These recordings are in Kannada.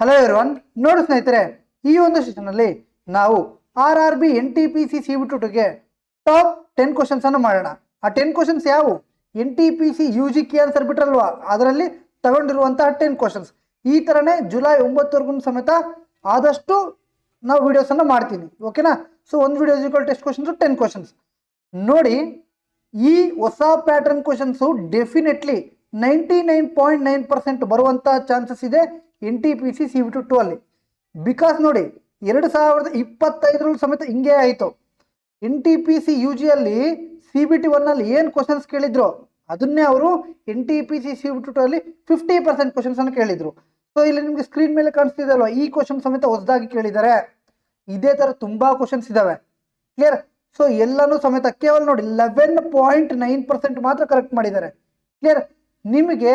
ಹಲೋ ಎವ್ರಿವನ್, ನೋಡಿ ಸ್ನೇಹಿತರೆ, ಈ ಒಂದು ಸೆಷನಲ್ಲಿ ನಾವು RRB NTPC CB2 top 10 questions ಅನ್ನು ಮಾಡೋಣ. ಆ 10 ಕ್ವಶನ್ಸ್ ಯಾವುವು? NTPC UG ಆನ್ಸರ್ ಬಿಟ್ರಲ್ವಾ, ಅದರಲ್ಲಿ ತಗೊಂಡಿರುವಂತಹ 10 ಕ್ವಶನ್ಸ್. ಈ ತರನೇ ಜುಲೈ 9 ಸಮೇತ ಆದಷ್ಟು ನಾವು ವಿಡಿಯೋಸ್ ಅನ್ನು ಮಾಡ್ತೀನಿ. ಓಕೆನಾ? ಸೊ ಒಂದು ವಿಡಿಯೋ ಟೆಸ್ಟ್ ಕ್ವಶನ್ಸ್ 10 ಕ್ವಶನ್ಸ್ ನೋಡಿ. ಈ ಹೊಸ ಪ್ಯಾಟರ್ನ್ ಕ್ವಶನ್ಸ್ ಡೆಫಿನೆಟ್ಲಿ 99.9% ಬರುವಂತ ಚಾನ್ಸಸ್ ಇದೆ NTPC CB2 ಅಲ್ಲಿ. ಬಿಕಾಸ್ ನೋಡಿ, 2025 ಸಮೇತ ಹಿಂಗೆ ಆಯಿತು. NTPC UG ಅಲ್ಲಿ CBT1 ಅಲ್ಲಿ ಏನು ಕ್ವಶನ್ಸ್ ಕೇಳಿದ್ರು ಅದನ್ನೇ ಅವರು NTPC CB2 ಅಲ್ಲಿ 50% ಕ್ವಶನ್ಸ್ ಅನ್ನು ಕೇಳಿದ್ರು. ಸೊ ಇಲ್ಲಿ ನಿಮ್ಗೆ ಸ್ಕ್ರೀನ್ ಮೇಲೆ ಕಾಣಿಸ್ತಿದೆ ಅಲ್ವಾ, ಈ ಕ್ವಶನ್ ಸಮೇತ ಹೊಸದಾಗಿ ಕೇಳಿದ್ದಾರೆ. ಇದೇ ತರ ತುಂಬಾ ಕ್ವಶನ್ಸ್ ಇದಾವೆ. ಕ್ಲಿಯರ್? ಸೊ ಎಲ್ಲಾನು ಸಮೇತ ಕೇವಲ ನೋಡಿ 11.9% ಮಾತ್ರ ಕರೆಕ್ಟ್ ಮಾಡಿದ್ದಾರೆ. ಕ್ಲಿಯರ್? ನಿಮಗೆ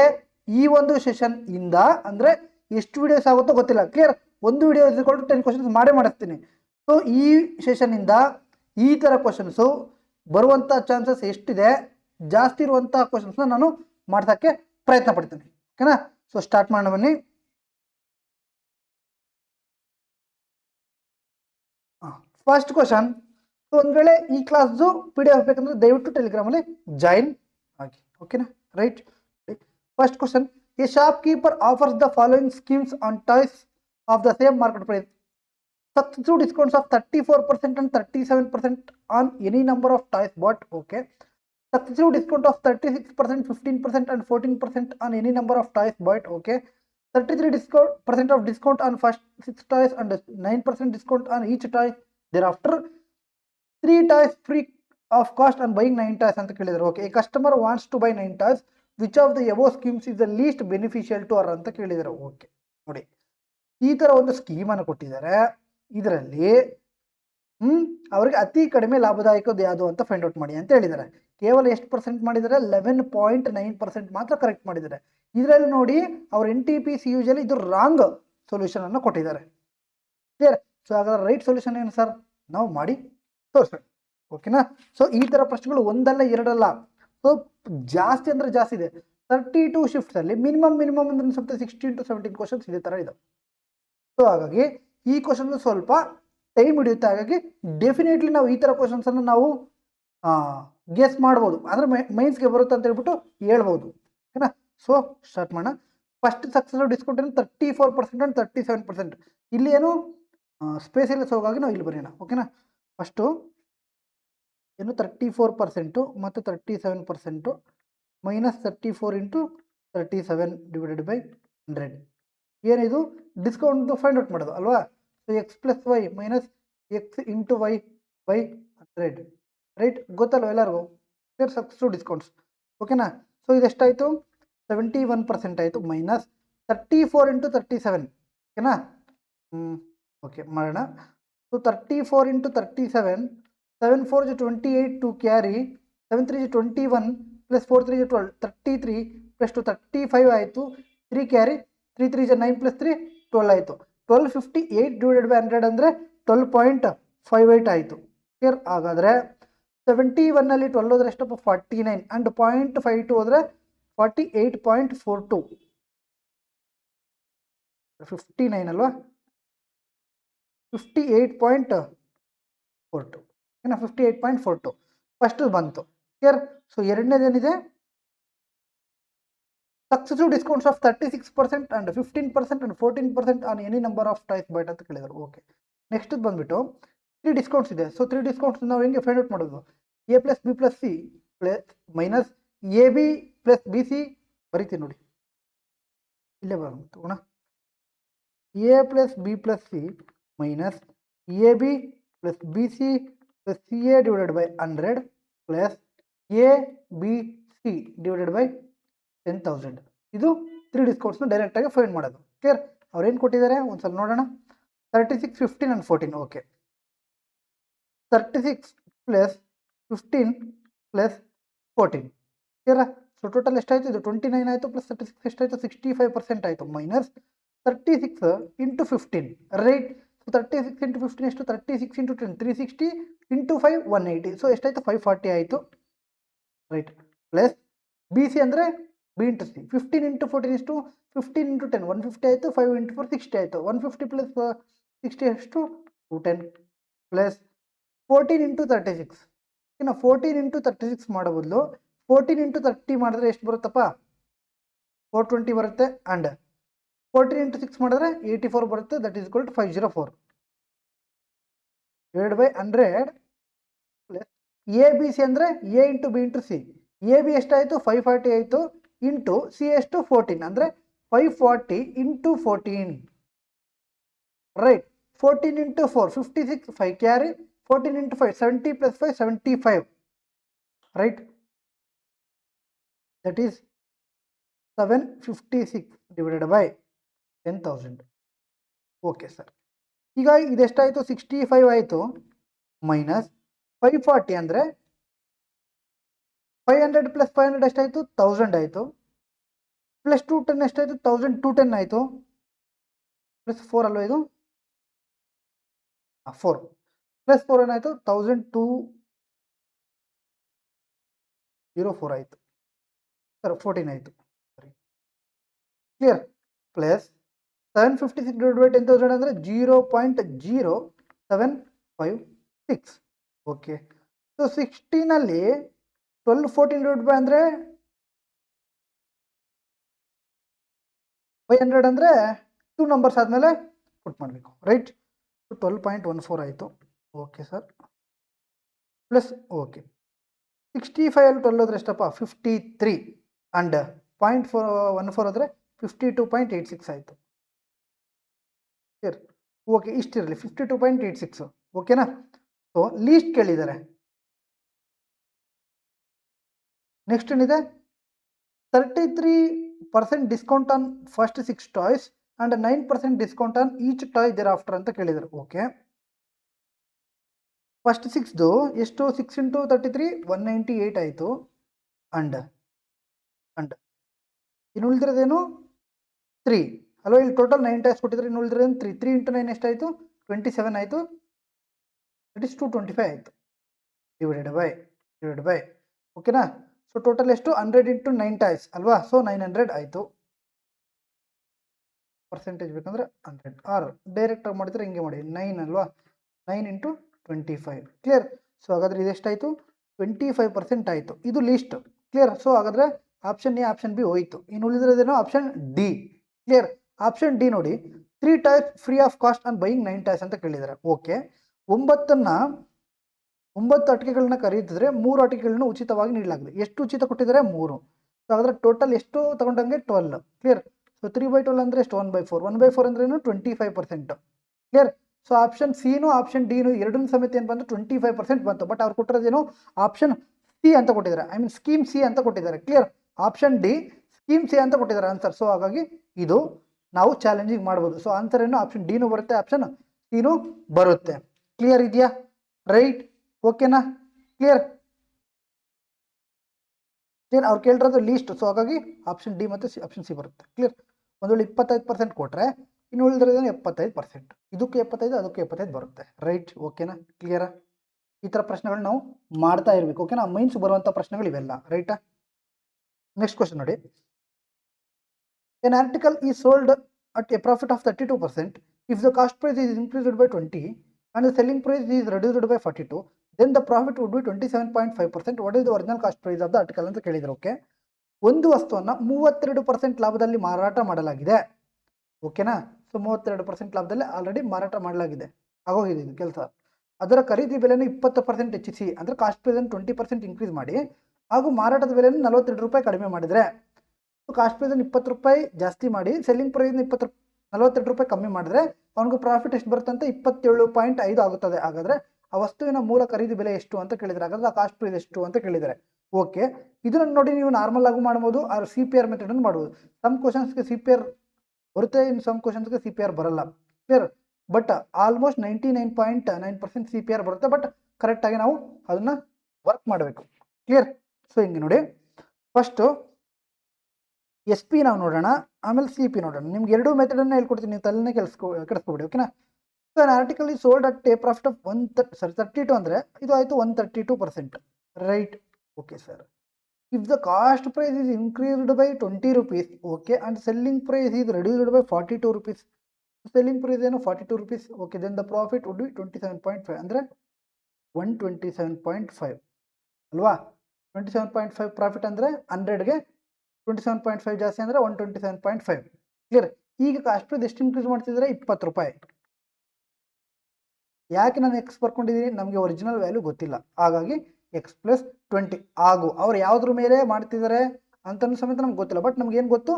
ಈ ಒಂದು ಸೆಷನ್ ಇಂದ ಅಂದ್ರೆ ಎಷ್ಟು ವಿಡಿಯೋಸ್ ಆಗುತ್ತೋ ಗೊತ್ತಿಲ್ಲ. ಕ್ಲಿಯರ್? ಒಂದು ವಿಡಿಯೋ 10 ಕ್ವಶನ್ಸ್ ಮಾಡಿಸ್ತೀನಿ. ಸೊ ಈ ಸೆಷನ್ ಇಂದ ಈ ತರ ಕ್ವಶನ್ಸ್ ಬರುವಂತ ಚಾನ್ಸಸ್ ಎಷ್ಟಿದೆ, ಜಾಸ್ತಿ ಇರುವಂತಹ ಕ್ವಶನ್ಸ್ ನಾನು ಮಾಡ್ಸಕ್ಕೆ ಪ್ರಯತ್ನ ಪಡ್ತೀನಿ. ಓಕೆನಾ? ಸೊ ಸ್ಟಾರ್ಟ್ ಮಾಡೋಣ ಬನ್ನಿ. First question. ಒಂದ್ ವೇಳೆ ಈ ಕ್ಲಾಸ್ದು PDF ಬೇಕಂದ್ರೆ ದಯವಿಟ್ಟು ಟೆಲಿಗ್ರಾಮ್ ಅಲ್ಲಿ ಜಾಯಿನ್ ಆಗಿ. ಓಕೆನಾ? Right. First question. A shopkeeper offers the following schemes on toys of the same market price. Successive discounts of 34% and 37% on any number of toys bought. Okay. Successive discount of 36%, 15% and 14% on any number of toys bought. Okay. 33% of discount on first 6 toys and 9% discount on each toy. Thereafter 3 toys free of cost on buying 9 toys ಅಂತ ಕೇಳಿದ್ರು. Okay. A customer wants to buy 9 toys. Which of the above schemes is the least beneficial to our ಅಂತ ಕೇಳಿದ್ದಾರೆ. ಓಕೆ ನೋಡಿ, ಈ ತರ ಒಂದು ಸ್ಕೀಮ್ ಅನ್ನು ಕೊಟ್ಟಿದ್ದಾರೆ. ಇದರಲ್ಲಿ ಅವ್ರಿಗೆ ಅತಿ ಕಡಿಮೆ ಲಾಭದಾಯಕದ್ದು ಯಾವುದು ಅಂತ ಫೈಂಡ್ ಔಟ್ ಮಾಡಿ ಅಂತ ಹೇಳಿದ್ದಾರೆ. ಕೇವಲ ಎಷ್ಟು ಪರ್ಸೆಂಟ್ ಮಾಡಿದ್ದಾರೆ? 11.9% ಮಾತ್ರ ಕರೆಕ್ಟ್ ಮಾಡಿದ್ದಾರೆ. ಇದರಲ್ಲಿ ನೋಡಿ, ಅವ್ರ NTPC ಯೂಶಲಿ ಇದು ರಾಂಗ್ ಸೊಲ್ಯೂಷನ್ ಅನ್ನು ಕೊಟ್ಟಿದ್ದಾರೆ. ಕ್ಲಿಯರ್? ಸೊ ಹಾಗಾದ್ರೆ ರೈಟ್ ಸೊಲ್ಯೂಷನ್ ಏನು ಸರ್? ನಾವು ಮಾಡಿ ತೋರಿಸೋಣ. ಓಕೆನಾ? ಸೊ ಈ ತರ ಪ್ರಶ್ನೆಗಳು ಒಂದಲ್ಲ ಎರಡಲ್ಲ, ಸೊ ಜಾಸ್ತಿ ಅಂದ್ರೆ ಜಾಸ್ತಿ ಇದೆ. 32 ಶಿಫ್ಟ್ಸ್ ಅಲ್ಲಿ ಮಿನಿಮಮ್ ಅಂದ್ರೆ ಸ್ವಲ್ಪ 16 to 17 ಕ್ವಶನ್ಸ್ ಇದೇ ತರ ಇದೆ. ಸೊ ಹಾಗಾಗಿ ಈ ಕ್ವಶನ್ ಸ್ವಲ್ಪ ಟೈಮ್ ಹಿಡಿಯುತ್ತೆ. ಹಾಗಾಗಿ ಡೆಫಿನೆಟ್ಲಿ ನಾವು ಈ ತರ ಕ್ವಶನ್ಸ್ ಅನ್ನು ನಾವು ಗೆಸ್ ಮಾಡ್ಬೋದು, ಅಂದ್ರೆ ಮೈನ್ಸ್ಗೆ ಬರುತ್ತೆ ಅಂತ ಹೇಳ್ಬಿಟ್ಟು ಹೇಳ್ಬೋದು. ಓಕೆನಾ? ಸೊ ಸ್ಟಾರ್ಟ್ ಮಾಡೋಣ. ಫಸ್ಟ್ ಸಕ್ಸಸ್ ಡಿಸ್ಕೌಂಟ್ ಏನು? 34% ಅಂಡ್ 37%. ಇಲ್ಲಿ ಏನು ಸ್ಪೇಸ್ ಇಲ್ಲ, ಸೊ ಹಾಗಾಗಿ ನಾವು ಇಲ್ಲಿ ಬರೆಯೋಣ. ಓಕೆನಾ? ಫಸ್ಟು ಏನು 34% ಮತ್ತು 37% ಮೈನಸ್ 34 ಇಂಟು 37 ಡಿವೈಡೆಡ್ ಬೈ 100. ಏನಿದು? ಡಿಸ್ಕೌಂಟ್ ಫೈಂಡ್ ಔಟ್ ಮಾಡೋದು ಅಲ್ವಾ? So x plus y minus x into y by 100. Right? ಗೊತ್ತಲ್ವ ಎಲ್ಲರಿಗೂ? Successful discounts. ಓಕೆನಾ? ಸೊ ಇದೆಷ್ಟಾಯಿತು? 71% ಆಯಿತು. Minus 34 into 37. ಓಕೆನಾ? ಓಕೆ ಮಾಡೋಣ. So 34 into 37, 7 4 is 28 to carry, 7 3 is 21 plus 4 3 is 12, 33 plus 2 35 ಆಯಿತು. 3 ಕ್ಯಾರಿ, 3 3 is 9 plus 3 12 ಆಯಿತು. 1258 ಡಿವೈಡೆಡ್ ಬೈ 100 ಅಂದರೆ 12.58 ಆಯಿತು. ಕ್ಲಿಯರ್? ಹಾಗಾದರೆ 71 ಅಲ್ಲಿ 12 ಹೋದ್ರೆ ಎಷ್ಟಪ್ಪ? 49 ಆ್ಯಂಡ್ 0.52 ಹೋದರೆ 48.42. 59 ಅಲ್ವಾ? 58.42. 58.42 ಫಸ್ಟ್ ಬಂತು. ಕ್ಲಿಯರ್? ಸೊ ಎರಡನೇದೇನಿದೆ? Successive discounts of 36% and 15% and 14% on any number of toys ಬೈಟ್ ಅಂತ ಕೇಳಿದರು. ಓಕೆ. ನೆಕ್ಸ್ಟ್ ಬಂದ್ಬಿಟ್ಟು 3 ಡಿಸ್ಕೌಂಟ್ಸ್ ಇದೆ. ಸೊ 3 ಡಿಸ್ಕೌಂಟ್ಸ್ ನಾವು ಹೆಂಗೆ ಫೈಂಡ್ ಔಟ್ ಮಾಡೋದು? A plus B plus C plus minus AB plus BC ಬರೀತೀನಿ ನೋಡಿ, ಇಲ್ಲೇ ಬರೋಣ. A plus B plus C minus AB plus BC plus CA divided by 100 plus ABC divided by 10,000. ಇದು 3 ಡಿಸ್ಕೌಂಟ್ಸ್ನ ಡೈರೆಕ್ಟ್ ಆಗಿ ಫೈಂಡ್ ಮಾಡೋದು. ಕ್ಲಿಯರ್? ಅವ್ರು ಏನು ಕೊಟ್ಟಿದ್ದಾರೆ ಒಂದ್ಸಲ ನೋಡೋಣ. 36, 15 and 14. Okay. 36 plus 15 plus 14. Clear? So total ಎಷ್ಟಾಯಿತು? ಇದು 29 ಆಯಿತು. ಪ್ಲಸ್ 36 ಎಷ್ಟಾಯಿತು? 65% ಆಯಿತು. Minus 36 into 15. Right? So 36 into 15 ಎಷ್ಟು? 36 ಇಂಟು 10 360 ಇಂಟು 5 180. ಸೊ ಎಷ್ಟಾಯಿತು? 540 ಆಯಿತು. ರೈಟ್? ಪ್ಲಸ್ BC ಅಂದರೆ ಬಿ ಇಂಟು ಸಿ. 15 ಇಂಟು 14 ಎಷ್ಟು 15 ಇಂಟು 10 150 ಆಯಿತು. 5 ಇಂಟು 4 60 ಆಯಿತು. 150 ಪ್ಲಸ್ 60 ಎಷ್ಟು 210 ಪ್ಲಸ್ 14 ಇಂಟು 36. ಇನ್ನು 14 ಇಂಟು 36 ಮಾಡೋ ಬದಲು 14 ಇಂಟು 30 ಮಾಡಿದ್ರೆ ಎಷ್ಟು ಬರುತ್ತಪ್ಪ 420 ಬರುತ್ತೆ. ಆ್ಯಂಡ್ 14 ಇಂಟು 6 ಮಾಡಿದ್ರೆ 84 ಬರುತ್ತೆ. That is equal to 504 divide by 100 plus A B C ಅಂದರೆ A into B into C. A B ಎಷ್ಟಾಯಿತು 540 ಆಯಿತು ಇಂಟು ಸಿ ಎಷ್ಟು 14 ಅಂದರೆ 540 into 14 right. 14 into 4 56 5 carry 14 into 5 70 plus 5 75 right. That is 756 divided by 10,000. Okay sir. ಈಗ ಇದೆಷ್ಟಾಯಿತು 65 ಆಯಿತು ಮೈನಸ್ 540 ಅಂದರೆ 500 ಪ್ಲಸ್ 500 ಎಷ್ಟಾಯಿತು 1000 ಆಯಿತು ಪ್ಲಸ್ 210 ಎಷ್ಟಾಯಿತು 1210 ಆಯಿತು ಪ್ಲಸ್ 4 ಅಲ್ವ ಇದು 4 ಪ್ಲಸ್ 4 ಏನಾಯಿತು 1204 ಆಯಿತು ಸರ್ 14 ಆಯಿತು ಸರಿ ಕ್ಲಿಯರ್. ಪ್ಲಸ್ 756 ಡಿವೈಡ್ ಬೈ 10,000 ಅಂದರೆ 0.0756 ಓಕೆ. ಸೊ 16ನಲ್ಲಿ 12 14 ಡಿವೈಡ್ ಬೈ ಅಂದರೆ 500 ಅಂದರೆ 2 ನಂಬರ್ಸ್ ಆದಮೇಲೆ ಪುಟ್ ಮಾಡಬೇಕು ರೈಟ್. 12.14 ಆಯಿತು ಓಕೆ ಸರ್ ಪ್ಲಸ್ ಓಕೆ 65 ಅಲ್ಲಿ 12 ಹೋದ್ರೆ ಎಷ್ಟಪ್ಪ 53 ಆ್ಯಂಡ್ 0.14 ಆದರೆ 52.86 ಆಯಿತು ಸರ್ ಓಕೆ. ಇಷ್ಟಿರಲಿ 52.86 ಓಕೆನಾ. ಸೊ ಲೀಸ್ಟ್ ಕೇಳಿದ್ದಾರೆ. ನೆಕ್ಸ್ಟ್ ಏನಿದೆ 33% discount on first 6 toys and 9% discount on each toy thereafter ಅಂತ ಕೇಳಿದ್ದಾರೆ. ಓಕೆ ಫಸ್ಟ್ 6ದು ಎಷ್ಟು 6 ಇಂಟು 33 198 ಆಯಿತು ಅಂಡ್ ಇನ್ನು ಉಳಿದಿರೋದೇನು 3 ಅಲ್ವಾ. ಇಲ್ಲಿ ಟೋಟಲ್ 9 ಟಾಯ್ಸ್ ಕೊಟ್ಟಿದ್ರೆ ಇನ್ನು ಉಳಿದಿರೋದೇನು 3 ಇಂಟು 9 ಎಷ್ಟಾಯಿತು 27 ಆಯಿತು. ದಟ್ ಇಸ್ 225 ಆಯಿತು ಡಿವೈಡೆಡ್ ಬೈ ಓಕೆನಾ. ಸೊ ಟೋಟಲ್ ಎಷ್ಟು 100 ಇಂಟು 9 ಟಾಯ್ಸ್ ಅಲ್ವಾ. ಸೊ 900 ಆಯಿತು. ಪರ್ಸೆಂಟೇಜ್ ಬೇಕಂದ್ರೆ 100 ಆರ್ ಡೈರೆಕ್ಟಾಗಿ ಮಾಡಿದ್ರೆ ಹಿಂಗೆ ಮಾಡಿ 9 ಅಲ್ವಾ 9 ಇಂಟು 25 ಕ್ಲಿಯರ್. ಸೊ ಹಾಗಾದರೆ ಇದೆಷ್ಟಾಯಿತು 25% ಆಯಿತು. ಇದು ಲೀಸ್ಟ್ ಕ್ಲಿಯರ್. ಸೊ ಹಾಗಾದರೆ ಆಪ್ಷನ್ ಎ ಆಪ್ಷನ್ ಬಿ ಹೋಯಿತು. ಇನ್ನು ಉಳಿದಿರೋದೇನೋ option D clear. Option D ನೋಡಿ 3 toys free of cost on buying 9 toys ಅಂತ ಕೇಳಿದ್ದಾರೆ. ಓಕೆ 9 ಆಟಿಕೆಗಳನ್ನ ಖರೀದಿಸಿದ್ರೆ 3 ಆಟಿಕೆಗಳನ್ನ ಉಚಿತವಾಗಿ ನೀಡಲಾಗಿದೆ. ಎಷ್ಟು ಉಚಿತ ಕೊಟ್ಟಿದ್ದಾರೆ 3. ಸೊ ಹಾಗಾದರೆ ಟೋಟಲ್ ಎಷ್ಟು ತಗೊಂಡಂಗೆ 12 ಕ್ಲಿಯರ್. ಸೊ 3/12 ಅಂದರೆ ಎಷ್ಟು 1/4 1/4 ಅಂದ್ರೇನು 25% ಕ್ಲಿಯರ್. ಸೊ ಆಪ್ಷನ್ ಸಿನು ಆಪ್ಷನ್ ಡಿನು ಎರಡನ್ನೂ ಸಮೇತ ಏನು ಬಂತು 25% ಬಂತು. ಬಟ್ ಅವ್ರು ಕೊಟ್ಟಿರೋದೇನು ಆಪ್ಷನ್ ಸಿ ಅಂತ ಕೊಟ್ಟಿದ್ದಾರೆ. ಐ ಮೀನ್ ಸ್ಕೀಮ್ ಸಿ ಅಂತ ಕೊಟ್ಟಿದ್ದಾರೆ clear. Option D scheme C ಅಂತ ಕೊಟ್ಟಿದ್ದಾರೆ ಆನ್ಸರ್. ಸೊ ಹಾಗಾಗಿ ಇದು ನಾವು ಚಾಲೆಂಜಿಂಗ್ ಮಾಡ್ಬೋದು. ಸೊ ಆನ್ಸರ್ ಏನು ಆಪ್ಷನ್ ಡಿನೂ ಬರುತ್ತೆ ಆಪ್ಷನ್ ಸಿನೂ ಬರುತ್ತೆ. ಕ್ಲಿಯರ್ ಇದೆಯಾ ರೈಟ್ ಓಕೆನಾ ಕ್ಲಿಯರ್. ಅವ್ರು ಕೇಳಿರೋದು ಲೀಸ್ಟ್. ಸೊ ಹಾಗಾಗಿ ಆಪ್ಷನ್ ಡಿ ಮತ್ತು ಆಪ್ಷನ್ ಸಿ ಬರುತ್ತೆ ಕ್ಲಿಯರ್. ಒಂದು ವೇಳೆ 25% ಕೊಟ್ಟರೆ ಇನ್ನು ಉಳಿದಿರೋದೇನು 75%. ಇದಕ್ಕೆ 75 ಅದಕ್ಕೆ 75 ಬರುತ್ತೆ ರೈಟ್ ಓಕೆನಾ ಕ್ಲಿಯರಾ. ಈ ಥರ ಪ್ರಶ್ನೆಗಳು ನಾವು ಮಾಡ್ತಾ ಇರಬೇಕು ಓಕೆನಾ. ಮೈನ್ಸ್ ಬರುವಂಥ ಪ್ರಶ್ನೆಗಳು ಇವೆಲ್ಲ ರೈಟಾ. ನೆಕ್ಸ್ಟ್ ಕ್ವಶನ್ ನೋಡಿ. An article is sold at a profit of 32% if the cost price is increased by 20 and the selling price is reduced by 42 then the profit would be 27.5%. What is the original cost price of the article ಅಂತ ಕೇಳಿದ್ರು. ಓಕೆ ಒಂದು ವಸ್ತುವನ್ನು 32% ಲಾಭದಲ್ಲಿ ಮಾರಾಟ ಮಾಡಲಾಗಿದೆ ಓಕೆನಾ. ಸೊ 32% ಲಾಭದಲ್ಲಿ ಆಲ್ರೆಡಿ ಮಾರಾಟ ಮಾಡಲಾಗಿದೆ ಆಗೋಗಿದೆ ಇದು ಕೆಲಸ. ಅದರ ಖರೀದಿ ಬೆಲೆಯನ್ನು 20% ಹೆಚ್ಚಿಸಿ ಅಂದರೆ ಕಾಸ್ಟ್ ಪ್ರೈಸನ್ನು 20% ಇನ್ಕ್ರೀಸ್ ಮಾಡಿ ಹಾಗೂ ಮಾರಾಟದ ಬೆಲೆಯನ್ನು 42 ರೂಪಾಯಿ ಕಡಿಮೆ ಮಾಡಿದರೆ. ಸೊ ಕಾಸ್ಟ್ ಪ್ರೈಸನ್ನು 20 ರೂಪಾಯಿ ಜಾಸ್ತಿ ಮಾಡಿ ಸೆಲ್ಲಿಂಗ್ ಪ್ರೈಸ್ನ 42 ರೂಪಾಯಿ ಕಮ್ಮಿ ಮಾಡಿದ್ರೆ ಅವನಿಗೆ ಪ್ರಾಫಿಟ್ ಎಷ್ಟು ಬರುತ್ತೆ ಅಂತ 27.5 ಆಗುತ್ತದೆ. ಹಾಗಾದರೆ ಆ ವಸ್ತುವಿನ ಮೂಲ ಖರೀದಿ ಬೆಲೆ ಎಷ್ಟು ಅಂತ ಕೇಳಿದರೆ ಹಾಗಾದ್ರೆ ಆ ಕಾಸ್ಟ್ ಪ್ರೈಸ್ ಎಷ್ಟು ಅಂತ ಕೇಳಿದ್ದಾರೆ. ಓಕೆ ಇದನ್ನು ನೋಡಿ ನೀವು ನಾರ್ಮಲ್ ಆಗೂ ಮಾಡ್ಬೋದು ಆರ್ CPR ಮೆಥಡನ್ನು ಮಾಡ್ಬೋದು. ಸಮ್ ಕ್ವಶನ್ಸ್ಗೆ CPR ಬರುತ್ತೆ ಇನ್ನು ಸಮ್ ಕ್ವಶನ್ಸ್ಗೆ CPR ಬರಲ್ಲ ಕ್ಲಿಯರ್. ಬಟ್ ಆಲ್ಮೋಸ್ಟ್ 99.9% CPR ಬರುತ್ತೆ. ಬಟ್ ಕರೆಕ್ಟಾಗಿ ನಾವು ಅದನ್ನು ವರ್ಕ್ ಮಾಡಬೇಕು ಕ್ಲಿಯರ್. ಸೊ ಹಿಂಗೆ ನೋಡಿ ಫಸ್ಟು SP ನಾವು ನೋಡೋಣ ಆಮೇಲೆ CP ನೋಡೋಣ. ನಿಮ್ಗೆ ಎರಡೂ ಮೆಥಡನ್ನು ಹೇಳ್ಕೊಡ್ತೀನಿ ನೀವು ತಲೆನೇ ಕೆಡಿಸ್ಕೊಬಿಡಿ ಓಕೆನಾ. ಸೊ ಅನ್ ಆರ್ಟಿಕಲ್ ಈ sold at a profit of 32 ಅಂದರೆ ಇದು ಆಯಿತು 132% right okay sir. If the cost price is increased by 20 rupees, okay, and selling price is reduced by 42 rupees. Selling price ಏನು 42 rupees, okay, then the profit would be 27.5 ಅಂದರೆ 127.5 ಅಲ್ವಾ. 27.5 ಪ್ರಾಫಿಟ್ ಅಂದರೆ 100ಗೆ 27.5 ಜಾಸ್ತಿ ಅಂದರೆ 127.5. ಕ್ಲಿಯರ್. ಈಗ ಕಾಸ್ಟ್ ಪ್ರೈಸ್ ಎಷ್ಟು ಇನ್ಕ್ರೀಸ್ ಮಾಡ್ತಿದ್ದಾರೆ? 20 ರೂಪಾಯಿ. ಯಾಕೆ ನಾನು ಎಕ್ಸ್ ಬರ್ಕೊಂಡಿದ್ದೀನಿ? ನಮಗೆ ಒರಿಜಿನಲ್ ವ್ಯಾಲ್ಯೂ ಗೊತ್ತಿಲ್ಲ, ಹಾಗಾಗಿ ಎಕ್ಸ್ ಪ್ಲಸ್ 20 ಆಗು. ಅವ್ರು ಯಾವುದ್ರ ಮೇಲೆ ಮಾಡ್ತಿದ್ದಾರೆ ಅಂತಲೂ ಸಮೇತ ನಮ್ಗೆ ಗೊತ್ತಿಲ್ಲ, ಬಟ್ ನಮ್ಗೆ ಏನು ಗೊತ್ತು?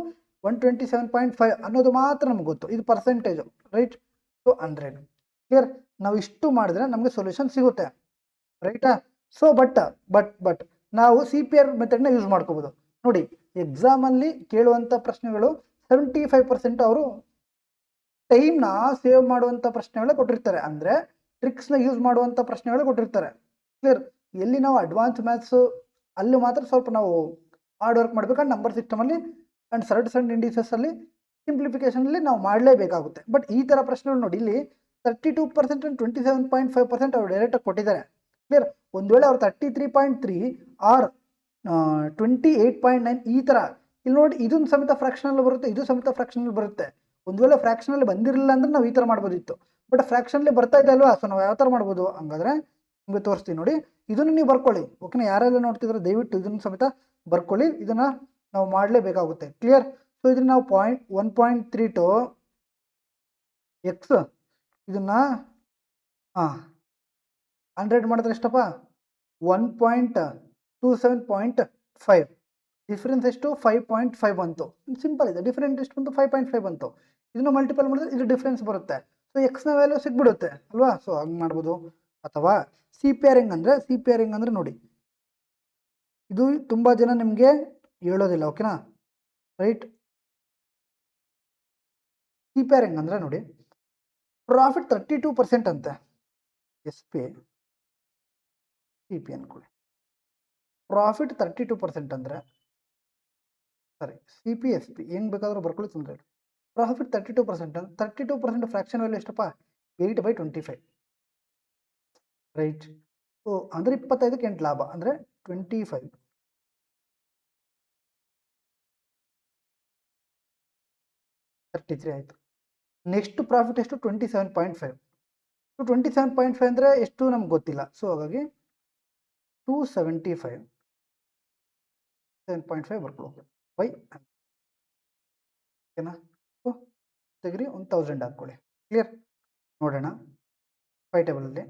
127.5 ಅನ್ನೋದು ಮಾತ್ರ ನಮ್ಗೆ ಗೊತ್ತು. ಇದು ಪರ್ಸೆಂಟೇಜು, ರೈಟ್? ಸೊ 100. ಕ್ಲಿಯರ್. ನಾವು ಇಷ್ಟು ಮಾಡಿದ್ರೆ ನಮಗೆ ಸೊಲ್ಯೂಷನ್ ಸಿಗುತ್ತೆ, ರೈಟಾ? ಸೊ ಬಟ್ ನಾವು CPR ಮೆಥಡ್ನ ಯೂಸ್ ಮಾಡ್ಕೋಬೋದು. ನೋಡಿ, ಎಕ್ಸಾಮಲ್ಲಿ ಕೇಳುವಂಥ ಪ್ರಶ್ನೆಗಳು 75% ಅವರು ಟೈಮ್ನ ಸೇವ್ ಮಾಡುವಂಥ ಪ್ರಶ್ನೆಗಳೇ ಕೊಟ್ಟಿರ್ತಾರೆ, ಅಂದರೆ ಟ್ರಿಕ್ಸ್ನ ಯೂಸ್ ಮಾಡುವಂಥ ಪ್ರಶ್ನೆಗಳೇ ಕೊಟ್ಟಿರ್ತಾರೆ. ಕ್ಲಿಯರ್. ಎಲ್ಲಿ ನಾವು ಅಡ್ವಾನ್ಸ್ ಮ್ಯಾಥ್ಸು ಅಲ್ಲಿ ಮಾತ್ರ ಸ್ವಲ್ಪ ನಾವು ಹಾರ್ಡ್ ವರ್ಕ್ ಮಾಡಬೇಕಂದ್ರೆ ನಂಬರ್ ಸಿಸ್ಟಮಲ್ಲಿ ಆ್ಯಂಡ್ ಸಣ್ಣ ಇಂಡಿಸಸ್ಸಲ್ಲಿ ಸಿಂಪ್ಲಿಫಿಕೇಷನಲ್ಲಿ ನಾವು ಮಾಡಲೇಬೇಕಾಗುತ್ತೆ. ಬಟ್ ಈ ಥರ ಪ್ರಶ್ನೆಗಳು ನೋಡಿ, ಇಲ್ಲಿ 32% ಆ್ಯಂಡ್ 27.5% ಅವ್ರು ಡೈರೆಕ್ಟಾಗಿ ಕೊಟ್ಟಿದ್ದಾರೆ. ಕ್ಲಿಯರ್. ಒಂದು ವೇಳೆ ಅವ್ರು 33.3 ಆರ್ 28.9 ಈ ಥರ ಇಲ್ಲಿ ನೋಡಿ, ಇದನ್ನು ಸಮೇತ ಫ್ರಾಕ್ಷನಲ್ಲಿ ಬರುತ್ತೆ, ಇದು ಸಮೇತ ಫ್ರಾಕ್ಷನಲ್ಲಿ ಬರುತ್ತೆ. ಒಂದು ವೇಳೆ ಫ್ರಾಕ್ಷನಲ್ಲಿ ಬಂದಿರಲಿಲ್ಲ ಅಂದ್ರೆ ನಾವು ಈ ಥರ ಮಾಡ್ಬೋದಿತ್ತು, ಬಟ್ ಫ್ರಾಕ್ಷನಲ್ಲಿ ಬರ್ತಾ ಇದೆ ಅಲ್ವಾ, ಸೊ ನಾವು ಯಾವ ಥರ ಮಾಡ್ಬೋದು ಹಂಗಾದ್ರೆ ನಿಮಗೆ ತೋರಿಸ್ತೀವಿ ನೋಡಿ. ಇದನ್ನು ನೀವು ಬರ್ಕೊಳ್ಳಿ, ಓಕೆನಾ? ಯಾರೆಲ್ಲ ನೋಡ್ತಿದ್ರೆ ದಯವಿಟ್ಟು ಇದನ್ನು ಸಮೇತ ಬರ್ಕೊಳ್ಳಿ, ಇದನ್ನು ನಾವು ಮಾಡಲೇಬೇಕಾಗುತ್ತೆ. ಕ್ಲಿಯರ್. ಸೊ ಇದನ್ನು ನಾವು 1.32 ಎಕ್ಸ್ ಇದನ್ನು 100 ಮಾಡಿದ್ರೆ ಎಷ್ಟಪ್ಪ? 1.27.5. ಡಿಫ್ರೆನ್ಸ್ ಎಷ್ಟು? 5.5 ಬಂತು. ಸಿಂಪಲ್ ಇದೆ. ಡಿಫ್ರೆನ್ಸ್ ಎಷ್ಟು ಬಂತು? 5.5 ಬಂತು. ಇದನ್ನು ಮಲ್ಟಿಪಲ್ ಮಾಡಿದ್ರೆ ಇದು ಡಿಫ್ರೆನ್ಸ್ ಬರುತ್ತೆ. ಸೊ ಎಕ್ಸ್ನ ವ್ಯಾಲ್ಯೂ ಸಿಗ್ಬಿಡುತ್ತೆ ಅಲ್ವಾ? ಸೊ ಹಂಗೆ ಮಾಡ್ಬೋದು. ಅಥವಾ CPR ಹೆಂಗಂದ್ರೆ ನೋಡಿ, ಇದು ತುಂಬ ಜನ ನಿಮಗೆ ಹೇಳೋದಿಲ್ಲ, ಓಕೆನಾ? ರೈಟ್. CPR ಹೆಂಗಂದ್ರೆ ನೋಡಿ, ಪ್ರಾಫಿಟ್ 32% ಅಂತೆ. SP CP ಅನ್ಕೊಳ್ಳಿ. ಪ್ರಾಫಿಟ್ 32% ಅಂದರೆ ಸಾರಿ CP SP ಹೆಂಗೆ ಬೇಕಾದರೂ ಬರ್ಕೊಳ್ಳಿ, ತೊಂದರೆ ಇಲ್ಲ. ಪ್ರಾಫಿಟ್ 32%, 32% ಫ್ರಾಕ್ಷನ್ ವ್ಯಾಲ್ಯೂ ಎಷ್ಟಪ್ಪ? 8/25, ರೈಟ್? ಸೊ ಅಂದರೆ 25ಕ್ಕೆ 8 ಲಾಭ ಅಂದರೆ 25, 33 ಆಯಿತು. ನೆಕ್ಸ್ಟ್ ಪ್ರಾಫಿಟ್ ಎಷ್ಟು? 27.5. 27.5 ಅಂದರೆ ಎಷ್ಟು ನಮ್ಗೆ ಗೊತ್ತಿಲ್ಲ, ಸೊ ಹಾಗಾಗಿ 275, 7.5 ಬರ್ಕೊಳ್ಳೋದು ಬೈ, ಓಕೆನಾ? ಸೊ ತೆಗ್ರಿ 1000 ಹಾಕ್ಕೊಳ್ಳಿ. ಕ್ಲಿಯರ್. ನೋಡೋಣ 5 ಟೇಬಲಲ್ಲಿ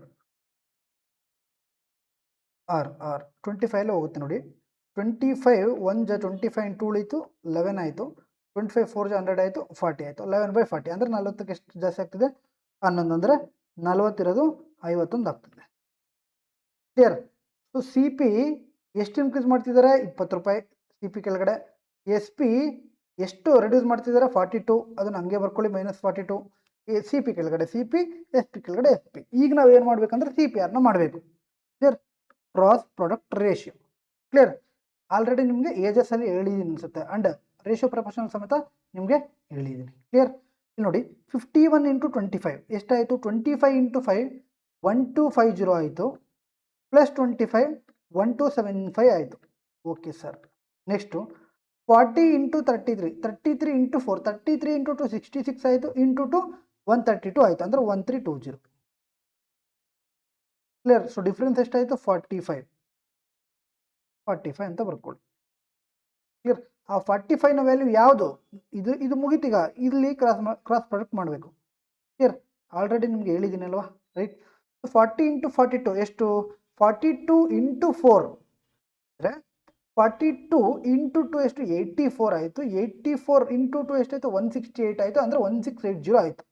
ಆರ್ 25 ಹೋಗುತ್ತೆ ನೋಡಿ. 25 1 ಜ 25 ಇಂಟು ಉಳಿತು 11 ಆಯಿತು. 25 4 ಜ 100 ಆಯಿತು, 40 ಆಯಿತು. 11/40 ಅಂದರೆ 40ಕ್ಕೆ ಎಷ್ಟು ಜಾಸ್ತಿ ಆಗ್ತಿದೆ? 11 ಅಂದರೆ 40 ಇರೋದು 51 ಆಗ್ತದೆ. ಕ್ಲಿಯರ್. ಸೊ CP ಎಷ್ಟು ಇನ್ಕ್ರೀಸ್ ಮಾಡ್ತಿದ್ದಾರೆ? 20 ರೂಪಾಯಿ CP ಕೆಳಗಡೆ. SP ಎಷ್ಟು ರೆಡ್ಯೂಸ್ ಮಾಡ್ತಿದ್ದಾರೆ? 42, ಅದನ್ನು ಹಂಗೆ ಬರ್ಕೊಳ್ಳಿ, -42. CP ಕೆಳಗಡೆ CP, SP ಕೆಳಗಡೆ SP. ಈಗ ನಾವು ಏನು ಮಾಡ್ಬೇಕಂದ್ರೆ CPRನ ಮಾಡಬೇಕು. Clear. Cross product ratio. Clear. Already ನಿಮಗೆ ಏಜಸ್ಸಲ್ಲಿ ಹೇಳಿದ್ದೀನಿ ಅನಿಸುತ್ತೆ, ಆ್ಯಂಡ್ ರೇಷಿಯೋ ಪ್ರಪೋರ್ಷನಲ್ ಸಮೇತ ನಿಮಗೆ ಹೇಳಿದ್ದೀನಿ. ಕ್ಲಿಯರ್. ಇಲ್ಲಿ ನೋಡಿ, 51 × 25 ಎಷ್ಟಾಯಿತು? 25 × 5 1250 ಆಯಿತು, ಪ್ಲಸ್ 25 1275 ಆಯಿತು. Okay sir. ನೆಕ್ಸ್ಟು 40 × 33 33 × 4 33 × 2 66 ಆಯಿತು, ಇಂಟು 2 132 ಆಯಿತು, ಅಂದರೆ 1320. ಕ್ಲಿಯರ್. ಸೊ ಡಿಫ್ರೆನ್ಸ್ ಎಷ್ಟಾಯಿತು? 45 ಅಂತ ಬರ್ಕೊಳ್ಳಿ. ಕ್ಲಿಯರ್. ಆ 45ನ ವ್ಯಾಲ್ಯೂ ಯಾವುದು? ಇದು ಮುಗಿತೀಗ, ಇಲ್ಲಿ ಕ್ರಾಸ್ ಪ್ರಾಡಕ್ಟ್ ಮಾಡಬೇಕು. ಕ್ಲಿಯರ್. ಆಲ್ರೆಡಿ ನಿಮ್ಗೆ ಹೇಳಿದ್ದೀನಿ ಅಲ್ವಾ, ರೈಟ್? 40 × 42 ಎಷ್ಟು? 42 × 4 ಅಂದರೆ 42 × 2 ಎಷ್ಟು? 84 ಆಯಿತು. 84 × 2 ಎಷ್ಟಾಯಿತು? 168 ಆಯಿತು, ಅಂದರೆ 1680 ಆಯಿತು.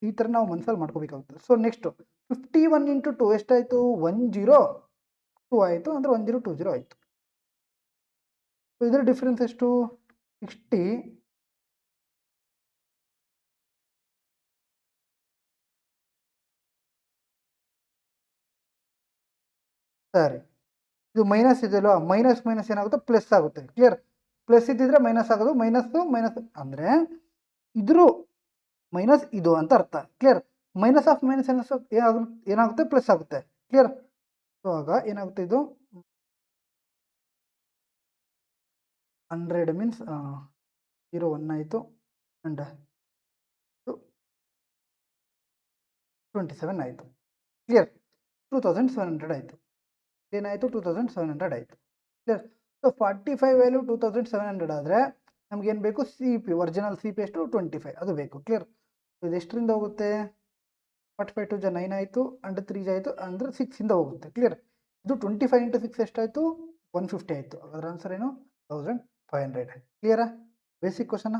ಈ ಥರ ನಾವು ಮನಸ್ಸಲ್ಲಿ ಮಾಡ್ಕೋಬೇಕಾಗುತ್ತೆ. ಸೊ ನೆಕ್ಸ್ಟು 51 × 2 ಎಷ್ಟಾಯಿತು? 102 ಆಯಿತು, ಅಂದರೆ 1020 ಆಯಿತು. ಸೊ ಇದರ ಡಿಫ್ರೆನ್ಸ್ ಎಷ್ಟು? 60. ಸರಿ, ಇದು ಮೈನಸ್ ಇದೆಯಲ್ವಾ? ಮೈನಸ್ ಏನಾಗುತ್ತೆ? ಪ್ಲಸ್ ಆಗುತ್ತೆ. ಕ್ಲಿಯರ್. ಪ್ಲಸ್ ಇದ್ದಿದ್ರೆ ಮೈನಸ್ ಆಗೋದು, ಮೈನಸ್ ಅಂದರೆ ಇದ್ರ ಮೈನಸ್ ಇದು ಅಂತ ಅರ್ಥ. ಕ್ಲಿಯರ್. ಮೈನಸ್ ಆಫ್ ಮೈನಸ್ ಏನಾಗುತ್ತೆ? ಪ್ಲಸ್ ಆಗುತ್ತೆ. ಕ್ಲಿಯರ್. ಸೊ ಆಗ ಏನಾಗುತ್ತೆ? ಇದು 100 ಮೀನ್ಸ್ 0 1 ಆಯಿತು ಆ್ಯಂಡ್ 27 ಆಯಿತು. ಕ್ಲಿಯರ್. 2700 ಆಯಿತು. ಏನಾಯಿತು 2700 ಆಯಿತು. ಕ್ಲಿಯರ್. ಸೊ 45 ವ್ಯಾಲ್ಯೂ 2700 ಆದರೆ ನಮಗೇನು ಬೇಕು, C P original C P ಎಷ್ಟು 25 ಅದು ಬೇಕು. ಕ್ಲಿಯರ್. ಇದು ಎಷ್ಟರಿಂದ ಹೋಗುತ್ತೆ, 45 2 ಜ 9 ಆಯಿತು ಆ್ಯಂಡ್ 3 ಜ ಆಯಿತು ಅಂದರೆ 6ಇಂದ ಹೋಗುತ್ತೆ. ಕ್ಲಿಯರ್. ಇದು 25 ಇಂಟು 6 ಎಷ್ಟಾಯಿತು, 150 ಆಯಿತು. ಅದರ ಆನ್ಸರ್ ಏನು 1500. ಕ್ಲಿಯರಾ? ಬೇಸಿಕ್ ಕ್ವಶನ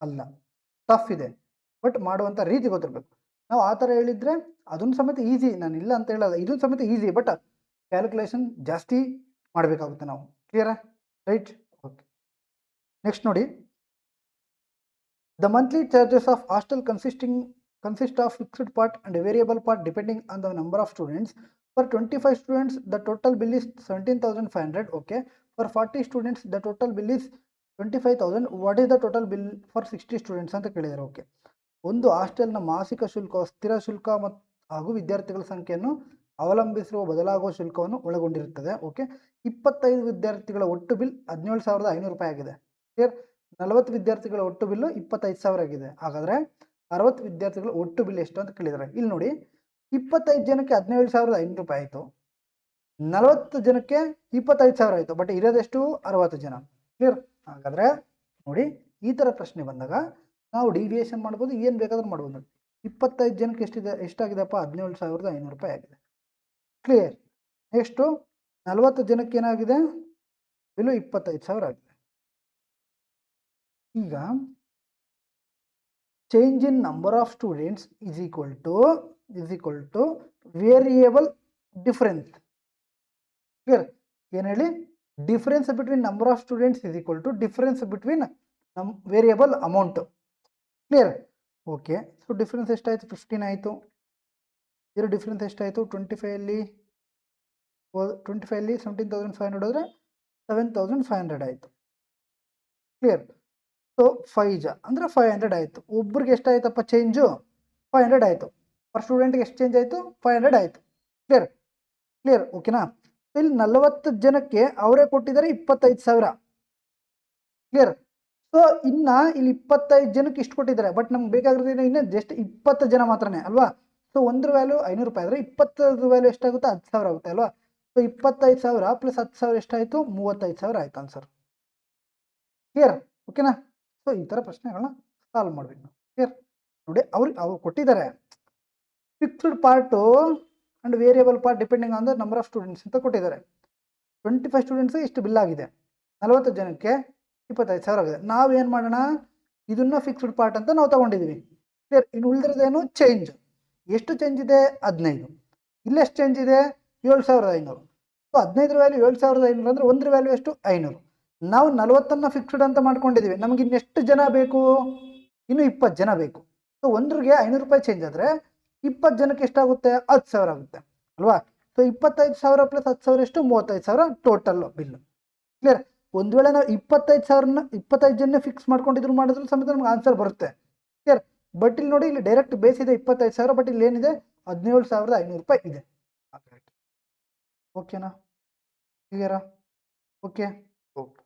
ಅಲ್ಲ, ಟಫ್ ಇದೆ, ಬಟ್ ಮಾಡುವಂಥ ರೀತಿ ಗೊತ್ತಿರಬೇಕು. ನಾವು ಆ ಥರ ಹೇಳಿದರೆ ಅದನ್ನು ಸಮೇತ ಈಸಿ, ನಾನು ಇಲ್ಲ ಅಂತ ಹೇಳಲ್ಲ, ಇದನ್ನು ಸಮೇತ ಈಸಿ, ಬಟ್ ಕ್ಯಾಲ್ಕುಲೇಷನ್ ಜಾಸ್ತಿ ಮಾಡಬೇಕಾಗುತ್ತೆ ನಾವು. ಕ್ಲಿಯರಾ? ರೈಟ್. ಓಕೆ. ನೆಕ್ಸ್ಟ್ ನೋಡಿ, the monthly charges of hostel consist of fixed part and a variable part depending on the number of students. For 25 students, the total bill is 17,500. Okay. For 40 students, the total bill is 25,000. What is the total bill for 60 students ಅಂತ ಕೇಳಿದ್ದಾರೆ. ಓಕೆ. ಒಂದು ಹಾಸ್ಟೆಲ್ನ ಮಾಸಿಕ ಶುಲ್ಕ ಸ್ಥಿರ ಶುಲ್ಕ ಹಾಗೂ ವಿದ್ಯಾರ್ಥಿಗಳ ಸಂಖ್ಯೆಯನ್ನು ಅವಲಂಬಿಸಿರುವ ಬದಲಾಗುವ ಶುಲ್ಕವನ್ನು ಒಳಗೊಂಡಿರುತ್ತದೆ. ಓಕೆ. 25 ವಿದ್ಯಾರ್ಥಿಗಳ ಒಟ್ಟು ಬಿಲ್ 17,500 ರೂಪಾಯಿ ಆಗಿದೆ. ಕ್ಲಿಯರ್. 40 ವಿದ್ಯಾರ್ಥಿಗಳ ಒಟ್ಟು ಬಿಲ್ಲು 25,000 ಆಗಿದೆ. ಹಾಗಾದರೆ 60 ವಿದ್ಯಾರ್ಥಿಗಳು ಒಟ್ಟು ಬಿಲ್ ಎಷ್ಟು ಅಂತ ಕೇಳಿದ್ದಾರೆ. ಇಲ್ಲಿ ನೋಡಿ, 25 ಜನಕ್ಕೆ 17,500 ರೂಪಾಯಿ ಆಯಿತು, 40 ಜನಕ್ಕೆ 25,000 ಆಯಿತು, ಬಟ್ ಇರೋದೆಷ್ಟು 60 ಜನ. ಕ್ಲಿಯರ್. ಹಾಗಾದರೆ ನೋಡಿ, ಈ ಥರ ಪ್ರಶ್ನೆ ಬಂದಾಗ ನಾವು ಡಿವಿಯೇಷನ್ ಮಾಡ್ಬೋದು, ಏನು ಬೇಕಾದ್ರೂ ಮಾಡ್ಬೋದು. 25 ಜನಕ್ಕೆ ಎಷ್ಟಾಗಿದೆಪ್ಪ, 17,500 ರೂಪಾಯಿ ಆಗಿದೆ. ಕ್ಲಿಯರ್. ನೆಕ್ಸ್ಟು 40 ಜನಕ್ಕೆ ಏನಾಗಿದೆ, ಬಿಲ್ಲು 25,000 ಆಗಿದೆ. ಈಗ change in number of students is equal to variable difference. Clear? ಏನು ಹೇಳಿ, difference between number of students is equal to difference between variable amount. Clear. Okay. So difference ಎಷ್ಟಾಯಿತು, 15 ಆಯಿತು. ಇದರ ಡಿಫರೆನ್ಸ್ ಎಷ್ಟಾಯಿತು, 25ಅಲ್ಲಿ 17,500 ಹೋದರೆ 7,500 ಆಯಿತು. ಕ್ಲಿಯರ್. ಸೊ 5 ಜ ಅಂದರೆ 500 ಆಯಿತು. ಒಬ್ರಿಗೆ ಎಷ್ಟಾಯ್ತಪ್ಪ ಚೇಂಜು, 500 ಆಯಿತು. ಪರ್ ಸ್ಟೂಡೆಂಟ್ಗೆ ಎಷ್ಟು ಚೇಂಜ್ ಆಯಿತು, 500 ಆಯಿತು. ಕ್ಲಿಯರ್. ಕ್ಲಿಯರ್. ಓಕೆನಾ. ಇಲ್ಲಿ 40 ಜನಕ್ಕೆ ಅವರೇ ಕೊಟ್ಟಿದ್ದಾರೆ 25,000. ಕ್ಲಿಯರ್. ಸೊ ಇನ್ನು ಇಲ್ಲಿ 25 ಜನಕ್ಕೆ ಇಷ್ಟು ಕೊಟ್ಟಿದ್ದಾರೆ, ಬಟ್ ನಮ್ಗೆ ಬೇಕಾಗಿರೋದು ಇನ್ನು ಜಸ್ಟ್ 20 ಜನ ಮಾತ್ರನೇ ಅಲ್ವಾ. ಸೊ ಒಂದ್ರ ವ್ಯಾಲ್ಯೂ 500 ರೂಪಾಯಿ ಆದರೆ 20 ವ್ಯಾಲ್ಯೂ ಎಷ್ಟಾಗುತ್ತೆ, 10,000 ಆಗುತ್ತೆ ಅಲ್ವಾ. ಸೊ 25,000 ಪ್ಲಸ್ 10,000 ಎಷ್ಟಾಯಿತು, 35,000 ಆಯಿತು ಆನ್ಸರ್. ಕ್ಲಿಯರ್. ಓಕೆನಾ. ಸೊ ಈ ಥರ ಪ್ರಶ್ನೆಗಳನ್ನ ಸಾಲ್ವ್ ಮಾಡಬೇಕು ನಾವು. ಕ್ಲಿಯರ್. ನೋಡಿ, ಅವ್ರು ಕೊಟ್ಟಿದ್ದಾರೆ fixed part and variable part depending on the number of students ಅಂತ ಕೊಟ್ಟಿದ್ದಾರೆ. 25 ಸ್ಟೂಡೆಂಟ್ಸ್ ಇಷ್ಟು ಬಿಲ್ ಆಗಿದೆ, 40 ಜನಕ್ಕೆ 25,000 ಆಗಿದೆ. ನಾವೇನು ಮಾಡೋಣ, ಇದನ್ನು ಫಿಕ್ಸ್ಡ್ ಪಾರ್ಟ್ ಅಂತ ನಾವು ತೊಗೊಂಡಿದ್ದೀವಿ. ಕ್ಲಿಯರ್. ಇನ್ನು ಉಳಿದಿರೋದೇನು ಚೇಂಜ್. ಎಷ್ಟು ಚೇಂಜ್ ಇದೆ, 15. ಇಲ್ಲೆಷ್ಟು ಚೇಂಜ್ ಇದೆ, 7,500. ಸೊ 15 ವ್ಯಾಲ್ಯೂ 7,500 ಅಂದರೆ ಒಂದ್ರ ವ್ಯಾಲ್ಯೂ ಎಷ್ಟು, 500. ನಾವು 40 ಫಿಕ್ಸ್ಡ್ ಅಂತ ಮಾಡ್ಕೊಂಡಿದ್ದೀವಿ. ನಮಗೆ ಇನ್ನೆಷ್ಟು ಜನ ಬೇಕು, ಇನ್ನು 20 ಜನ ಬೇಕು. ಸೊ ಒಂದ್ರಿಗೆ 500 ರೂಪಾಯಿ ಚೇಂಜ್ ಆದರೆ 20 ಜನಕ್ಕೆ ಎಷ್ಟಾಗುತ್ತೆ, 10,000 ಆಗುತ್ತೆ ಅಲ್ವಾ. ಸೊ 25,000 ಪ್ಲಸ್ 10,000 ಎಷ್ಟು, 35,000 ಟೋಟಲ್ ಬಿಲ್. ಕ್ಲಿಯರ್. ಒಂದು ವೇಳೆ ನಾವು 25 ಜನ ಫಿಕ್ಸ್ ಮಾಡ್ಕೊಂಡಿದ್ರು ಮಾಡಿದ್ರು ಸಮೇತ ನಮ್ಗೆ ಆನ್ಸರ್ ಬರುತ್ತೆ. ಕ್ಲಿಯರ್. ಬಟ್ ಇಲ್ಲಿ ನೋಡಿ, ಇಲ್ಲಿ ಡೈರೆಕ್ಟ್ ಬೇಸ್ ಇದೆ 25,000, ಬಟ್ ಇಲ್ಲಿ ಏನಿದೆ 17,500 ರೂಪಾಯಿ ಇದೆ. ಓಕೆನಾ, ಕ್ಲಿಯರಾ? ಓಕೆ. ಓಕೆ.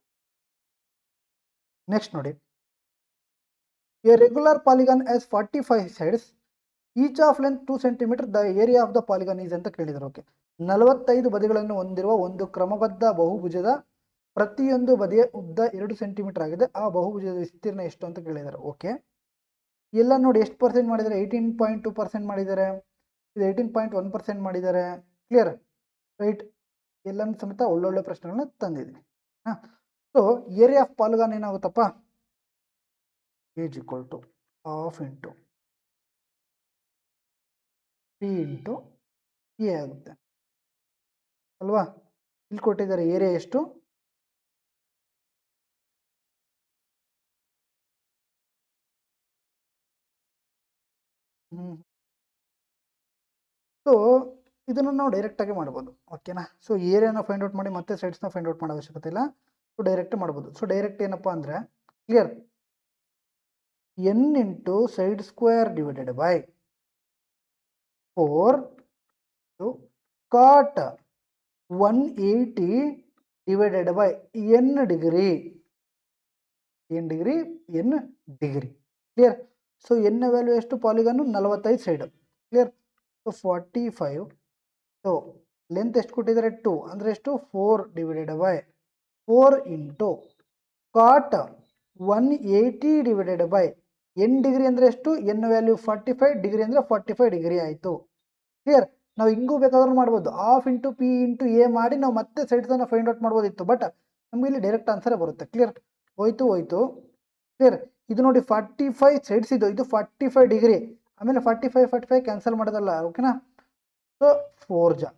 ನೆಕ್ಸ್ಟ್ ನೋಡಿ, A regular polygon as 45 sides, each of length 2 cm, the area of the polygon is ಅಂತ ಕೇಳಿದ್ದಾರೆ. ಓಕೆ. 45 ಬದಿಗಳನ್ನು ಹೊಂದಿರುವ ಒಂದು ಕ್ರಮಬದ್ಧ ಬಹುಭುಜದ ಪ್ರತಿಯೊಂದು ಬದಿಯ ಉದ್ದ 2 ಸೆಂಟಿಮೀಟರ್ ಆಗಿದೆ. ಆ ಬಹುಭುಜದ ವಿಸ್ತೀರ್ಣ ಎಷ್ಟು ಅಂತ ಕೇಳಿದ್ದಾರೆ. ಓಕೆ. ಎಲ್ಲ ನೋಡಿ ಎಷ್ಟು ಪರ್ಸೆಂಟ್ ಮಾಡಿದ್ದಾರೆ, 18.2% ಮಾಡಿದ್ದಾರೆ, ಇದು 18.1% ಮಾಡಿದ್ದಾರೆ. ಕ್ಲಿಯರ್. ರೈಟ್. ಎಲ್ಲನೂ ಸಮೇತ ಒಳ್ಳೊಳ್ಳೆ ಪ್ರಶ್ನೆಗಳನ್ನ ತಂದಿದ್ದೀನಿ. ಹಾಂ. ಸೊ ಏರಿಯಾ ಆಫ್ ಪಾಲಿಗಾನ್ ಏನಾಗುತ್ತಪ್ಪ, A is equal to half into P into A ಆಗುತ್ತೆ ಅಲ್ವಾ. ಇಲ್ಲಿ ಕೊಟ್ಟಿದ್ದಾರೆ ಏರಿಯಾ ಎಷ್ಟು, ಸೊ ಇದನ್ನು ನಾವು ಡೈರೆಕ್ಟಾಗಿ ಮಾಡ್ಬೋದು. ಓಕೆನಾ. ಸೊ ಏರಿಯಾನ ಫೈಂಡ್ ಔಟ್ ಮಾಡಿ ಮತ್ತೆ ಸೈಡ್ಸ್ನ ಫೈಂಡ್ ಔಟ್ ಮಾಡೋ ಅವಶ್ಯಕತೆ ಇಲ್ಲ. ಸೊ ಡೈರೆಕ್ಟ್ ಮಾಡ್ಬೋದು. ಸೊ ಡೈರೆಕ್ಟ್ ಏನಪ್ಪ ಅಂದರೆ, clear, N into side square divided by 4 cot 180 divided by N degree ಏನು degree, N degree. Clear. So ಎನ್ನ ವ್ಯಾಲ್ಯೂ ಎಷ್ಟು polygon 45 side. Clear. So 45. So length ಎಷ್ಟು ಕೊಟ್ಟಿದ್ದಾರೆ 2 ಅಂದರೆ ಎಷ್ಟು 4 divided by 4 into cot 180 divided by N degree ಅಂದರೆ ಎಷ್ಟು, ಎನ್ ವ್ಯಾಲ್ಯೂ 45 ಡಿಗ್ರಿ ಅಂದರೆ 45 ಡಿಗ್ರಿ ಆಯಿತು. ಕ್ಲಿಯರ್. ನಾವು ಹಿಂಗೂ ಬೇಕಾದ್ರೂ ಮಾಡ್ಬೋದು, half into P into A ಮಾಡಿ ನಾವು ಮತ್ತೆ ಸೈಡ್ಸನ್ನು ಫೈಂಡ್ ಔಟ್ ಮಾಡ್ಬೋದಿತ್ತು, ಬಟ್ ನಮಗೆ ಇಲ್ಲಿ ಡೈರೆಕ್ಟ್ ಆನ್ಸರೇ ಬರುತ್ತೆ. ಕ್ಲಿಯರ್. ಹೋಯ್ತು. ಕ್ಲಿಯರ್. ಇದು ನೋಡಿ 45 ಸೈಡ್ಸ್ ಇದು 45 ಡಿಗ್ರಿ, ಆಮೇಲೆ 45 ಕ್ಯಾನ್ಸಲ್ ಮಾಡೋದಲ್ಲ. ಓಕೆನಾ. ಸೊ 4 ಜಾ.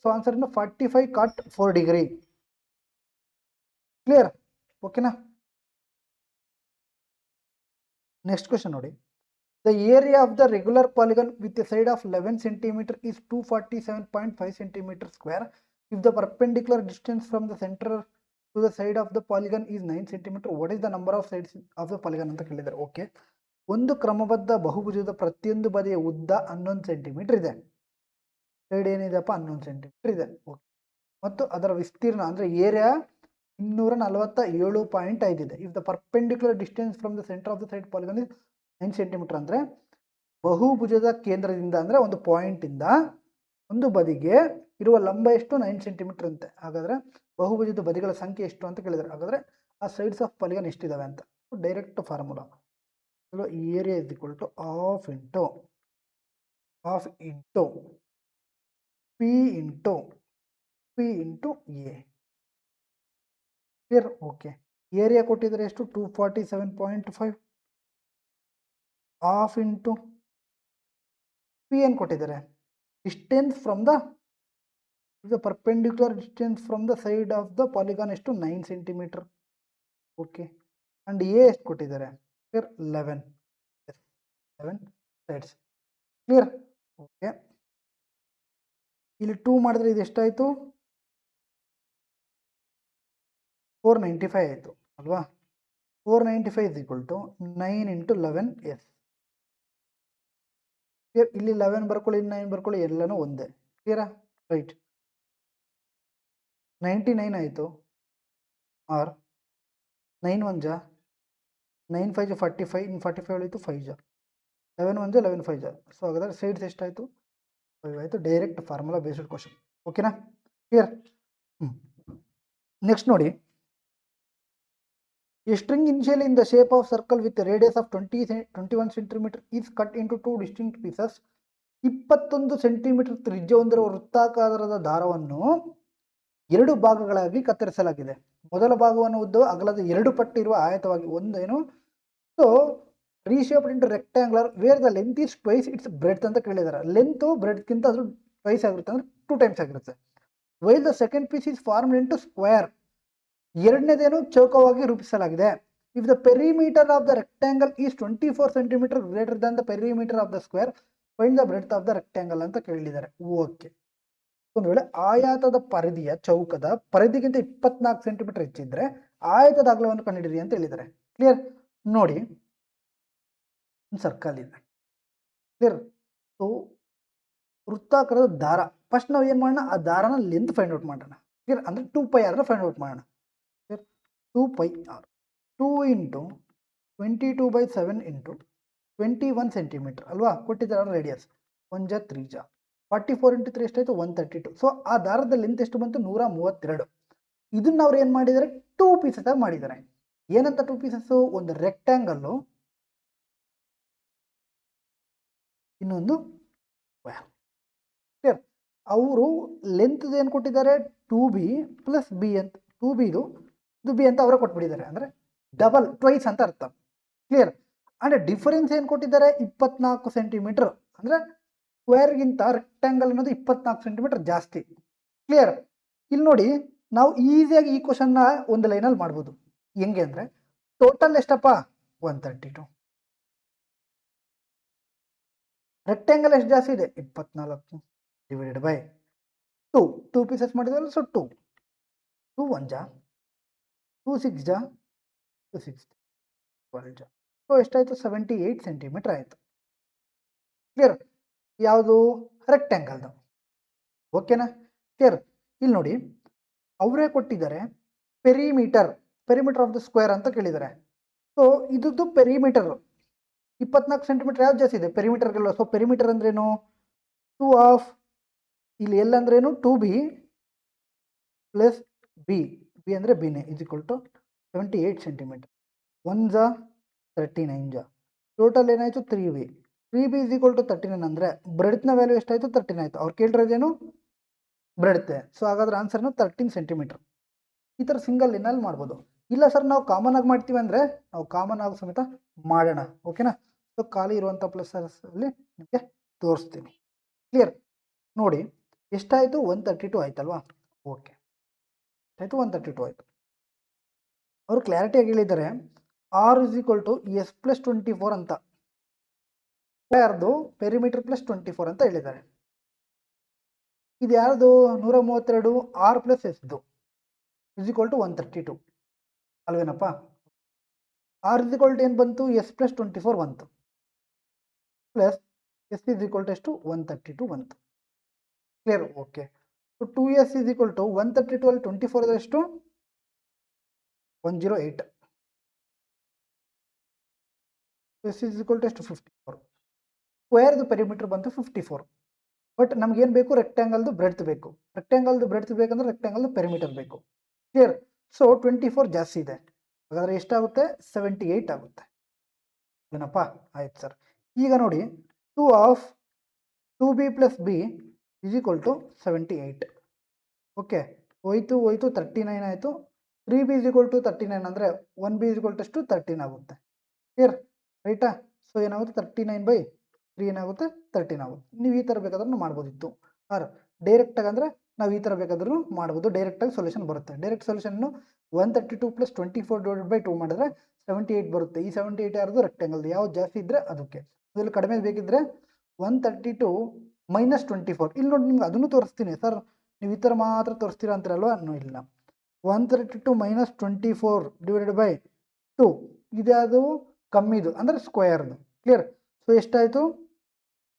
ಸೊ ಆನ್ಸರ್ 45 ಕಾಟ್ 4 ಡಿಗ್ರಿ. ಕ್ಲಿಯರ್. ಓಕೆನಾ. ನೆಕ್ಸ್ಟ್ ಕ್ವಶನ್ ನೋಡಿ. The area of the regular polygon with a side of 11 cm is 247.5 cm square. If the perpendicular distance from the center to the side of the polygon is 9 cm, what is the number of sides of the polygon ಅಂತ ಕೇಳಿದ್ದಾರೆ. ಓಕೆ, ಒಂದು ಕ್ರಮಬದ್ಧ ಬಹುಭುಜದ ಪ್ರತಿಯೊಂದು ಬದಿಯ ಉದ್ದ 11 ಸೆಂಟಿಮೀಟರ್ ಇದೆ. ಸೈಡ್ ಏನಿದೆಪ್ಪ 11 ಸೆಂಟಿಮೀಟರ್ ಇದೆ. ಓಕೆ, ಮತ್ತು ಅದರ ವಿಸ್ತೀರ್ಣ ಅಂದರೆ ಏರಿಯಾ 247.5 ಇದೆ. If the perpendicular distance from the centre of the side polygon is 9 centimetre ಅಂದರೆ ಬಹುಭುಜದ ಕೇಂದ್ರದಿಂದ ಅಂದರೆ ಒಂದು ಪಾಯಿಂಟಿಂದ ಒಂದು ಬದಿಗೆ ಇರುವ ಲಂಬ ಎಷ್ಟು 9 ಸೆಂಟಿಮೀಟರ್ ಅಂತೆ. ಹಾಗಾದರೆ ಬಹುಭುಜದ ಬದಿಗಳ ಸಂಖ್ಯೆ ಎಷ್ಟು ಅಂತ ಕೇಳಿದ್ದಾರೆ. ಹಾಗಾದರೆ ಆ ಸೈಡ್ಸ್ ಆಫ್ ಪಾಲಿಗನ್ ಎಷ್ಟಿದ್ದಾವೆ ಅಂತ direct formula. Area is equal to half into P into A. Clear. Okay, area ಕೊಟ್ಟಿದ್ದಾರೆ ಎಷ್ಟು 247.5, ಹಾಫ್ ಇಂಟು ಪಿ ಏನು ಕೊಟ್ಟಿದ್ದಾರೆ distance from the perpendicular distance from the side of the polygon ಎಷ್ಟು 9 ಸೆಂಟಿಮೀಟರ್. ಓಕೆ, ಅಂಡ್ ಎ ಎಷ್ಟು ಕೊಟ್ಟಿದ್ದಾರೆ 11 ಸೈಡ್ಸ್. ಕ್ಲಿಯರ್. ಓಕೆ, ಇಲ್ಲಿ 2 ಮಾಡಿದ್ರೆ ಇದು ಎಷ್ಟಾಯಿತು 495 ಆಯಿತು ಅಲ್ವಾ. 495 is equal to 9 into 11 S. Clear. ಇಲ್ಲಿ 11 ಬರ್ಕೊಳ್ಳಿ, 9 ಬರ್ಕೊಳ್ಳಿ, ಎಲ್ಲನೂ ಒಂದೇ. ಕ್ಲಿಯರಾ. ರೈಟ್. 99 ಆಯಿತು. ಆರ್ 9 1 ಜಾ 9 5 ಜಾ 45, ಇನ್ನು 45 ಉಳಿತು 5 ಜಾ 11 1 ಜಾ 11 5 ಜಾ. ಸೊ ಹಾಗಾದರೆ ಸೈಡ್ಸ್ ಎಷ್ಟಾಯಿತು 5 ಆಯಿತು. Direct formula based question. ಓಕೆನಾ. ಕ್ಲಿಯರ್. ನೆಕ್ಸ್ಟ್ ನೋಡಿ. A string initially in the shape of circle with a radius of 21 cm is cut into 2 distinct pieces. 21 centimetre ತ್ರಿಜ್ಯ ಹೊಂದಿರುವ ವೃತ್ತಾಕಾರದ ದಾರವನ್ನು 2 ಭಾಗಗಳಾಗಿ ಕತ್ತರಿಸಲಾಗಿದೆ. ಮೊದಲ ಭಾಗವನ್ನು ಉದ್ದವು ಅಗಲದ 2 ಪಟ್ಟು ಇರುವ ಆಯತವಾಗಿ ಒಂದೇನು. So reshaped into rectangular where the length is twice its breadth ಅಂತ ಕೇಳಿದ್ದಾರೆ. ಲೆಂತು ಬ್ರೆಡ್ಗಿಂತ ಅದು ಟ್ವೈಸ್ ಆಗಿರುತ್ತೆ ಅಂದರೆ 2 ಟೈಮ್ಸ್ ಆಗಿರುತ್ತೆ. While the second piece is formed into square. ಎರಡನೇದೇನು ಚೌಕವಾಗಿ ರೂಪಿಸಲಾಗಿದೆ. If the perimeter of the rectangle is 24 centimetre greater than the perimeter of the square, find the breadth of the rectangle ಅಂತ ಕೇಳಿದ್ದಾರೆ. ಓಕೆ, ಒಂದು ವೇಳೆ ಆಯಾತದ ಪರಿಧಿಯ ಚೌಕದ ಪರಿಧಿಗಿಂತ 24 ಸೆಂಟಿಮೀಟರ್ ಹೆಚ್ಚಿದ್ರೆ ಆಯತದ ಅಗಲವನ್ನು ಕಂಡುಹಿಡಿಯಿರಿ ಅಂತ ಹೇಳಿದ್ದಾರೆ. ಕ್ಲಿಯರ್. ನೋಡಿ, ಒಂದು ಸರ್ಕಲ್ ಇದೆ. ಕ್ಲಿಯರ್. ಸೊ ವೃತ್ತಾಕಾರದ ದಾರ, ಫಸ್ಟ್ ನಾವು ಏನು ಮಾಡೋಣ, ಆ ದಾರನ ಲೆಂತ್ ಫೈಂಡ್ ಔಟ್ ಮಾಡೋಣ. ಕ್ಲಿಯರ್. ಅಂದರೆ 2πr ಫೈಂಡ್ ಔಟ್ ಮಾಡೋಣ. 2πr 2 ಇಂಟು 22/7 ಇಂಟು 21 ಸೆಂಟಿಮೀಟರ್ ಅಲ್ವಾ ಕೊಟ್ಟಿದ್ದಾರೆ ರೇಡಿಯಸ್. 1 ಜಾ 3 ಜಾ 44 ಇಂಟು 3 ಎಷ್ಟಾಯಿತು 132. ಸೊ ಆ ದಾರದ ಲೆಂತ್ ಎಷ್ಟು ಬಂತು 132. ಇದನ್ನ ಅವ್ರು ಏನು ಮಾಡಿದ್ದಾರೆ 2 ಪೀಸಸ್ ಆಗಿ ಮಾಡಿದ್ದಾರೆ. ಏನಂತ 2 ಪೀಸಸ್ಸು, ಒಂದು ರೆಕ್ಟ್ಯಾಂಗಲ್ಲು, ಇನ್ನೊಂದು ಸ್ಕ್ವೇರ್. ಕ್ಲಿಯರ್. ಅವರು ಲೆಂತ್ ಏನು ಕೊಟ್ಟಿದ್ದಾರೆ 2b ಪ್ಲಸ್ ಬಿ ಅಂತ, 2b ಇದು ಬಿ ಅಂತ ಅವರೇ ಕೊಟ್ಬಿಟ್ಟಿದ್ದಾರೆ, ಅಂದರೆ ಡಬಲ್ ಟ್ವೈಸ್ ಅಂತ ಅರ್ಥ. ಕ್ಲಿಯರ್. ಅಂದರೆ ಡಿಫರೆನ್ಸ್ ಏನು ಕೊಟ್ಟಿದ್ದಾರೆ 24 ಸೆಂಟಿಮೀಟರ್, ಅಂದರೆ ಸ್ಕ್ವೇರ್ಗಿಂತ ರೆಕ್ಟ್ಯಾಂಗಲ್ ಅನ್ನೋದು 24 ಸೆಂಟಿಮೀಟರ್ ಜಾಸ್ತಿ. ಕ್ಲಿಯರ್. ಇಲ್ಲಿ ನೋಡಿ, ನಾವು ಈಸಿಯಾಗಿ ಈ ಕ್ವಶನ್ನ ಒಂದು ಲೈನಲ್ಲಿ ಮಾಡ್ಬೋದು. ಹೆಂಗೆ ಅಂದರೆ ಟೋಟಲ್ ಎಷ್ಟಪ್ಪ 132, ರೆಕ್ಟ್ಯಾಂಗಲ್ ಎಷ್ಟು ಜಾಸ್ತಿ ಇದೆ 24 ಡಿವೈಡೆಡ್ ಬೈ 2 ಪೀಸಸ್ ಮಾಡಿದ್ವಲ್ಲ. ಸೊ 2 1 ಜಾ 2 6 ಜಾ 2 6 12 ಜಾ. ಸೊ ಎಷ್ಟಾಯಿತು 78 ಸೆಂಟಿಮೀಟರ್ ಆಯಿತು. ಕ್ಲಿಯರ್. ಯಾವುದು ರೆಕ್ಟ್ಯಾಂಗಲ್ದು. ಓಕೆನಾ. ಕ್ಲಿಯರ್. ಇಲ್ಲಿ ನೋಡಿ, ಅವರೇ ಕೊಟ್ಟಿದ್ದಾರೆ ಪೆರಿಮೀಟರ್ ಆಫ್ ದ ಸ್ಕ್ವೇರ್ ಅಂತ ಕೇಳಿದ್ದಾರೆ. ಸೊ ಇದ್ದು ಪೆರಿಮೀಟರ್ 24 ಸೆಂಟಿಮೀಟರ್ ಯಾವ್ದು ಜಾಸ್ತಿ ಇದೆ ಪೆರಿಮೀಟರ್ಗೆಲ್ಲ. ಸೊ ಪೆರಿಮೀಟರ್ ಅಂದ್ರೇನು 2 ಆಫ್ ಇಲ್ಲಿ ಎಲ್ ಅಂದ್ರೇನು 2b ಪ್ಲಸ್ ಬಿ ಬಿ ಅಂದರೆ ಬಿನೇ ಇಸ್ ಈಕ್ವಲ್ ಟು 78 ಸೆಂಟಿಮೀಟರ್. 1 ಜಾ 39 ಜಾ ಟೋಟಲ್ ಏನಾಯಿತು 3b 3b is equal to 39 ಅಂದರೆ ಬ್ರೆಡ್ತ್ನ ವ್ಯಾಲ್ಯೂ ಎಷ್ಟಾಯಿತು 13 ಆಯಿತು. ಅವ್ರು ಕೇಳಿರೋದೇನು ಬ್ರೆಡ್ತೆ. ಸೊ ಹಾಗಾದ್ರೆ ಆನ್ಸರ್ನು 13 ಸೆಂಟಿಮೀಟರ್. ಈ ಥರ ಸಿಂಗಲ್ ಲೈನಲ್ಲಿ ಮಾಡ್ಬೋದು. ಇಲ್ಲ ಸರ್ ನಾವು ಕಾಮನ್ ಆಗಿ ಮಾಡ್ತೀವಿ ಅಂದರೆ ನಾವು ಕಾಮನ್ ಆಗಿ ಸಮೇತ ಮಾಡೋಣ. ಓಕೆನಾ. ಸೊ ಖಾಲಿ ಇರುವಂಥ ಪ್ಲಸ್ಸಲ್ಲಿ ನಿಮಗೆ ತೋರಿಸ್ತೀನಿ. ಕ್ಲಿಯರ್. ನೋಡಿ ಎಷ್ಟಾಯಿತು 132 ಆಯ್ತಲ್ವಾ. ಓಕೆ ಆಯಿತು 132 ಆಯಿತು. ಅವರು ಕ್ಲಾರಿಟಿಯಾಗಿ ಹೇಳಿದ್ದಾರೆ R is equal to S plus 24 ಅಂತ ಯಾರ್ದು ಪೆರಿಮೀಟರ್ ಪ್ಲಸ್ 24 ಅಂತ ಹೇಳಿದ್ದಾರೆ. ಇದು ಯಾರ್ದು 132 ಆರ್ ಪ್ಲಸ್ ಎಸ್ದು ಇಸ್ ಈಕ್ವಲ್ ಟು 132 ಅಲ್ವೇನಪ್ಪ. ಆರ್ ಇಸ್ ಈಕ್ವಲ್ ಟು ಏನು ಬಂತು ಎಸ್ ಪ್ಲಸ್ 24 ಬಂತು plus S is equal to ಎಷ್ಟು 132 ಬಂತು. Clear. Okay. So 2s is equal to 132 ಅಲ್ಲಿ 24 ಎಷ್ಟು 108. ಎಸ್ ಇಸ್ ಈಕ್ವಲ್ ಟು ಎಷ್ಟು 54. ಸ್ಕ್ವೇರ್ದು ಪೆರಿಮೀಟರ್ ಬಂತು 54. ಬಟ್ ನಮ್ಗೇನು ಬೇಕು ರೆಕ್ಟ್ಯಾಂಗಲ್ದು ಬ್ರೆಡ್ತ್ ಬೇಕು. ರೆಕ್ಟ್ಯಾಂಗಲ್ದು ಬ್ರೆಡ್ತ್ ಬೇಕಂದ್ರೆ ರೆಕ್ಟ್ಯಾಂಗಲ್ದು ಪೆರಿಮೀಟರ್ ಬೇಕು. ಕ್ಲಿಯರ್. ಸೊ 24 ಜಾಸ್ತಿ ಇದೆ. ಹಾಗಾದರೆ ಎಷ್ಟಾಗುತ್ತೆ 78 ಆಗುತ್ತೆ. ಏನಪ್ಪ ಆಯ್ತು ಸರ್. ಈಗ ನೋಡಿ 2 of 2b plus B is equal to 78. Okay ಹೋಯ್ತು 39 ಆಯಿತು. 3b ಇಸ್ ಈಕ್ವಲ್ ಟು 39 ಅಂದರೆ 1b ಇಸ್ ಈಕ್ವಲ್ ಟು ಎಷ್ಟು 13 ಆಗುತ್ತೆ. ಕ್ಲಿಯರ್ ರೈಟಾ. ಸೊ ಏನಾಗುತ್ತೆ 39/3 ಏನಾಗುತ್ತೆ 13 ಆಗುತ್ತೆ. ನೀವು ಈ ಥರ ಬೇಕಾದ್ರೂ ಮಾಡ್ಬೋದಿತ್ತು. ಡೈರೆಕ್ಟಾಗಿ ಅಂದರೆ ನಾವು ಈ ಥರ ಬೇಕಾದ್ರೂ ಮಾಡ್ಬೋದು. ಡೈರೆಕ್ಟಾಗಿ ಸೊಲ್ಯೂಷನ್ ಬರುತ್ತೆ. ಡೈರೆಕ್ಟ್ ಸೊಲ್ಯೂಷನ್ನು 132 ಪ್ಲಸ್ 24/2 ಮಾಡಿದ್ರೆ 78 ಬರುತ್ತೆ. ಈ 78 ಯಾರ್ದು ರೆಕ್ಟ್ಯಾಂಗಲ್ದು ಯಾವ್ದು ಜಾಸ್ತಿ ಇದ್ದರೆ ಅದಕ್ಕೆ. ಇದರಲ್ಲಿ ಕಡಿಮೆ ಬೇಕಿದ್ದರೆ 132 ಮೈನಸ್ 24. ಇಲ್ಲಿ ನೋಡಿ ನಿಮ್ಗೆ ಅದನ್ನು ತೋರಿಸ್ತೀನಿ. ಸರ್ ನೀವು ಈ ಥರ ಮಾತ್ರ ತೋರಿಸ್ತೀರಾ ಅಂತೀರಲ್ವ. ಇಲ್ಲ 132 ಮೈನಸ್ 24/2 ಇದ್ಯಾವುದು ಕಮ್ಮಿದು ಅಂದರೆ ಸ್ಕ್ವೇರ್ದು. ಕ್ಲಿಯರ್. ಸೊ ಎಷ್ಟಾಯಿತು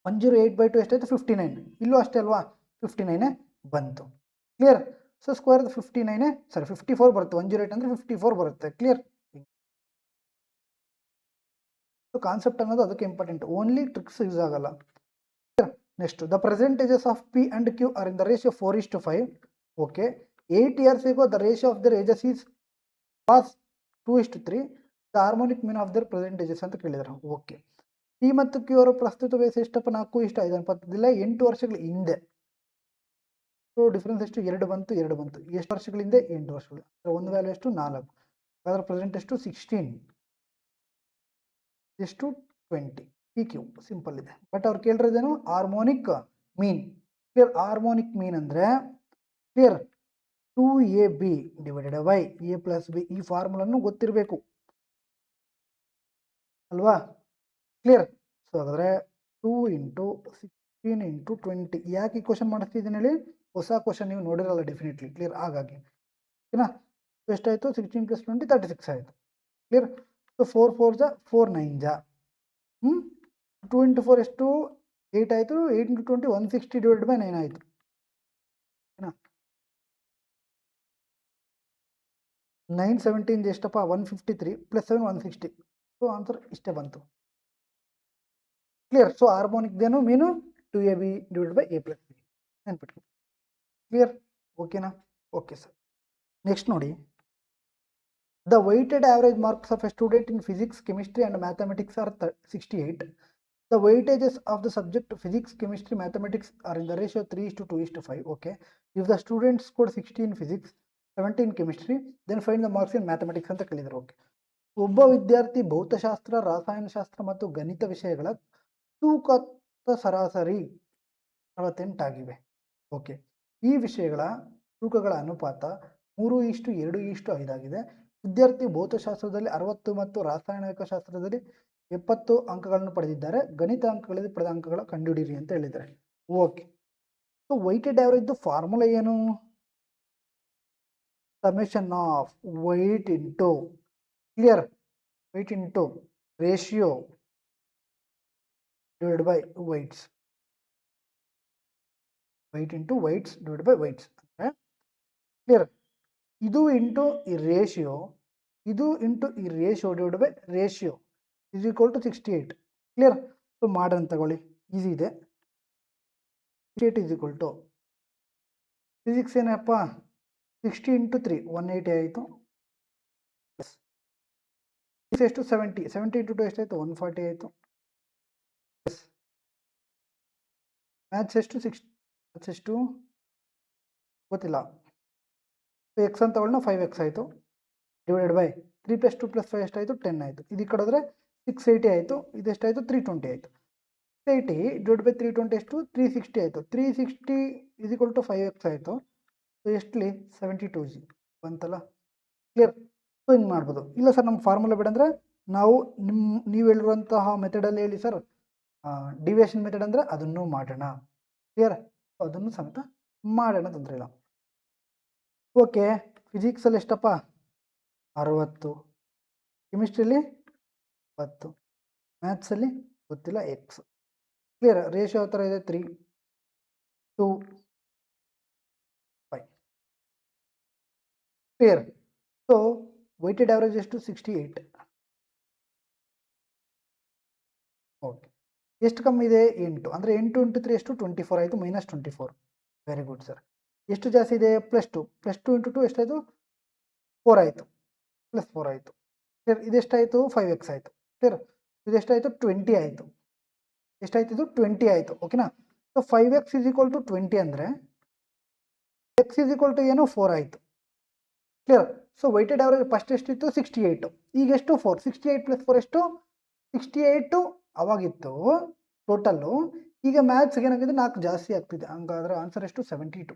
108/2 ಎಷ್ಟಾಯಿತು 59. ಇಲ್ಲೂ ಅಷ್ಟೇ ಅಲ್ವಾ 59 ಬಂತು. ಕ್ಲಿಯರ್. ಸೊ ಸ್ಕ್ವೇರ್ದು 59 ಸಾರಿ 54 ಬರುತ್ತೆ. 108 ಅಂದರೆ 54 ಬರುತ್ತೆ. ಕ್ಲಿಯರ್. ಸೊ ಕಾನ್ಸೆಪ್ಟ್ ಅನ್ನೋದು ಅದಕ್ಕೆ ಇಂಪಾರ್ಟೆಂಟ್. ಓನ್ಲಿ ಟ್ರಿಕ್ಸ್ ಯೂಸ್ ಆಗಲ್ಲ. Next the percentages of P and Q are in the ratio 4:5. Okay 8 years ago the ratio of their ages was 2:3. The harmonic mean of there percentages ಅಂತ ಕೇಳಿದ್ದಾರೆ. ಓಕೆ ಪಿ ಮತ್ತು ಕ್ಯೂ ಅವರ ಪ್ರಸ್ತುತ ವಯಸ್ಸು ಎಷ್ಟಪ್ಪ 4:5 ಅನ್ಪತ್ತಿಲ್ಲ 8 ವರ್ಷಗಳ ಹಿಂದೆ. ಸೊ ಡಿಫ್ರೆನ್ಸ್ ಎಷ್ಟು 2 ಬಂತು. ಎಷ್ಟು ವರ್ಷಗಳ ಹಿಂದೆ 8 ವರ್ಷಗಳು. ಒಂದು ವ್ಯಾಲ್ಯೂ ಎಷ್ಟು 4. ಅದರ ಪ್ರೆಸೆಂಟ್ ಎಷ್ಟು 16 ಎಷ್ಟು 20. ಪಿ ಕ್ಯೂ ಸಿಂಪಲ್ ಇದೆ. ಬಟ್ ಅವ್ರು ಕೇಳಿರೋದೇನು ಹಾರ್ಮೋನಿಕ್ ಮೀನ್. ಕ್ಲಿಯರ್. ಹಾರ್ಮೋನಿಕ್ ಮೀನ್ ಅಂದರೆ clear 2ab divided by a plus B. ಈ ಫಾರ್ಮುಲನ್ನು ಗೊತ್ತಿರಬೇಕು ಅಲ್ವಾ. ಕ್ಲಿಯರ್. ಸೊ ಹಾಗಾದರೆ 2 × 16 × 20. ಯಾಕೆ ಈ ಕ್ವಶನ್ ಮಾಡಿಸ್ತಿದ್ದೀನಿ ಹೇಳಿ. ಹೊಸ ಕ್ವಶನ್ ನೀವು ನೋಡಿರಲ್ಲ ಡೆಫಿನೆಟ್ಲಿ. ಕ್ಲಿಯರ್. ಹಾಗಾಗಿ ಓಕೆನಾ. ಸೊ ಎಷ್ಟಾಯಿತು 16 + 20 36 ಆಯಿತು. ಕ್ಲಿಯರ್. ಸೊ 4 4 ಜಾ 4 9 ಜಾ 2 × 4 ಎಷ್ಟು 8 ಆಯಿತು. 8 × 20 160 ಡಿವೈಡೆಡ್ ಬೈ 9 ಆಯಿತು. ಓಕೆನಾ. 917 ಎಷ್ಟಪ್ಪ 153 + 7 160. ಸೊ ಆನ್ಸರ್ ಇಷ್ಟೇ ಬಂತು. ಕ್ಲಿಯರ್. ಸೊ ಹಾರ್ಮೋನಿಕ್ದೇನು mean 2ab divided by a plus B ನೆನ್ಪಿಟ್ಕೊ. ಕ್ಲಿಯರ್. ಓಕೆನಾ. Okay sir. ನೆಕ್ಸ್ಟ್ ನೋಡಿ the weighted average marks of a student in physics, chemistry and mathematics are 68. The weightages of the subject physics, chemistry, mathematics are in the ratio 3:2:5. Okay. If the student scored 60 in physics, 70 in chemistry, then find the marks in mathematics ಅಂತ ಕೇಳಿದ್ರು. ಓಕೆ ಒಬ್ಬ ವಿದ್ಯಾರ್ಥಿ ಭೌತಶಾಸ್ತ್ರ, ರಾಸಾಯನಶಾಸ್ತ್ರ ಮತ್ತು ಗಣಿತ ವಿಷಯಗಳ ತೂಕದ ಸರಾಸರಿ 68 ಆಗಿವೆ. ಓಕೆ ಈ ವಿಷಯಗಳ ತೂಕಗಳ ಅನುಪಾತ 3:2:5 ಆಗಿದೆ. ವಿದ್ಯಾರ್ಥಿ ಭೌತಶಾಸ್ತ್ರದಲ್ಲಿ 60 ಮತ್ತು ರಾಸಾಯನಿಕ ಶಾಸ್ತ್ರದಲ್ಲಿ 70 ಅಂಕಗಳನ್ನು ಪಡೆದಿದ್ದಾರೆ. ಗಣಿತ ಅಂಕಗಳಲ್ಲಿ ಪಡೆದ ಅಂಕಗಳ ಕಂಡುಹಿಡಿಯಿರಿ ಅಂತ ಹೇಳಿದ್ದಾರೆ. Okay so weighted average formula ಏನು summation of weight into clear weight into ratio divided by weights. weight into weights divided by weights ಅಂದರೆ ಕ್ಲಿಯರ್. ಇದು ಇಂಟು ಈ ರೇಷಿಯೋ ಇದು ಇಂಟು ಈ ratio divide by ratio is equal to 68. Clear? So ಮಾಡೋಣ ತಗೊಳ್ಳಿ, ಈಸಿ ಇದೆ. 68 ಇಸ್ ಈಕ್ವಲ್ ಟು ಫಿಸಿಕ್ಸ್ ಏನಪ್ಪ 60 ಇಂಟು 3 180 ಆಯಿತು. ಎಷ್ಟು 70 ಇಂಟು 2 ಎಷ್ಟಾಯಿತು 140 ಆಯಿತು. ಮ್ಯಾಥ್ಸ್ ಎಷ್ಟು ಗೊತ್ತಿಲ್ಲ. ಎಕ್ಸ್ ಅಂತ ತಗೊಳ್ಳೋಣ 5x ಆಯಿತು ಡಿವೈಡೆಡ್ ಬೈ 3 + 2 + 5 ಎಷ್ಟಾಯಿತು 10 ಆಯಿತು. ಇದು ಈ ಕಡೆ ಹೋದರೆ 680 ಆಯಿತು. ಇದೆಷ್ಟಾಯಿತು 320 ಆಯಿತು. 680 ಡಿವೈಡ್ ಬೈ 320 ಎಷ್ಟು 360 ಆಯಿತು. 360 ಇಸ್ ಈಕ್ವಲ್ ಟು 5x ಆಯಿತು. ಸೊ ಎಷ್ಟಲಿ 72G ಬಂತಲ್ಲ. ಕ್ಲಿಯರ್? ಸೊ ಹಿಂಗೆ ಮಾಡ್ಬೋದು. ಇಲ್ಲ ಸರ್ ನಮ್ಮ ಫಾರ್ಮುಲಾ ಬೇಡ ಅಂದರೆ ನಾವು ನೀವು ಹೇಳಿರುವಂತಹ ಮೆಥಡಲ್ಲಿ ಹೇಳಿ ಸರ್, ಡಿವಿಯೇಷನ್ ಮೆಥಡ್ ಅಂದರೆ ಅದನ್ನು ಮಾಡೋಣ. ಕ್ಲಿಯರ್? ಅದನ್ನು ಸಮೇತ ಮಾಡೋಣ, ತೊಂದರೆ ಇಲ್ಲ. ಓಕೆ, ಫಿಸಿಕ್ಸಲ್ಲಿ ಎಷ್ಟಪ್ಪ 60, ಕೆಮಿಸ್ಟ್ರಿಯಲ್ಲಿ 10, ಮ್ಯಾಥ್ಸಲ್ಲಿ ಗೊತ್ತಿಲ್ಲ ಎಕ್ಸ್. ಕ್ಲಿಯರ್? ರೇಷಿಯೋ ಯಾವ ಥರ ಇದೆ 3 2 5. ಕ್ಲಿಯರ್? ಸೊ weighted average ಎಷ್ಟು 68. ಓಕೆ, ಎಷ್ಟು ಕಮ್ಮಿ ಇದೆ 8, ಅಂದರೆ 8 ಇಂಟು 3 ಎಷ್ಟು 24 ಆಯಿತು, -24. Very good sir. ಎಷ್ಟು ಜಾಸ್ತಿ ಇದೆ +2 ಇಂಟು 2 ಎಷ್ಟಾಯಿತು 4 ಆಯಿತು, +4 ಆಯಿತು. ಕ್ಲಿಯರ್? ಇದೆಷ್ಟಾಯಿತು 5x ಆಯಿತು. ಕ್ಲಿಯರ್? ಇದೆಷ್ಟಾಯಿತು 20 ಆಯಿತು. ಎಷ್ಟಾಯ್ತು ಇದು 20 ಆಯಿತು. ಓಕೆನಾ? So 5x is equal to 20 ಅಂದರೆ x ಇಸ್ ಈಕ್ವಲ್ ಟು ಏನು 4 ಆಯಿತು. Clear? So weighted average first ಎಷ್ಟಿತ್ತು 68, ಈಗ ಎಷ್ಟು 4. 68 + 4 ಎಷ್ಟು 68 ಅವಾಗಿತ್ತು ಟೋಟಲ್ಲು. ಈಗ ಮ್ಯಾಥ್ಸ್ಗೆ ಏನಾಗಿದೆ 4 ಜಾಸ್ತಿ ಆಗ್ತಿದೆ. ಹಂಗಾದ್ರೆ ಆನ್ಸರ್ ಎಷ್ಟು 72.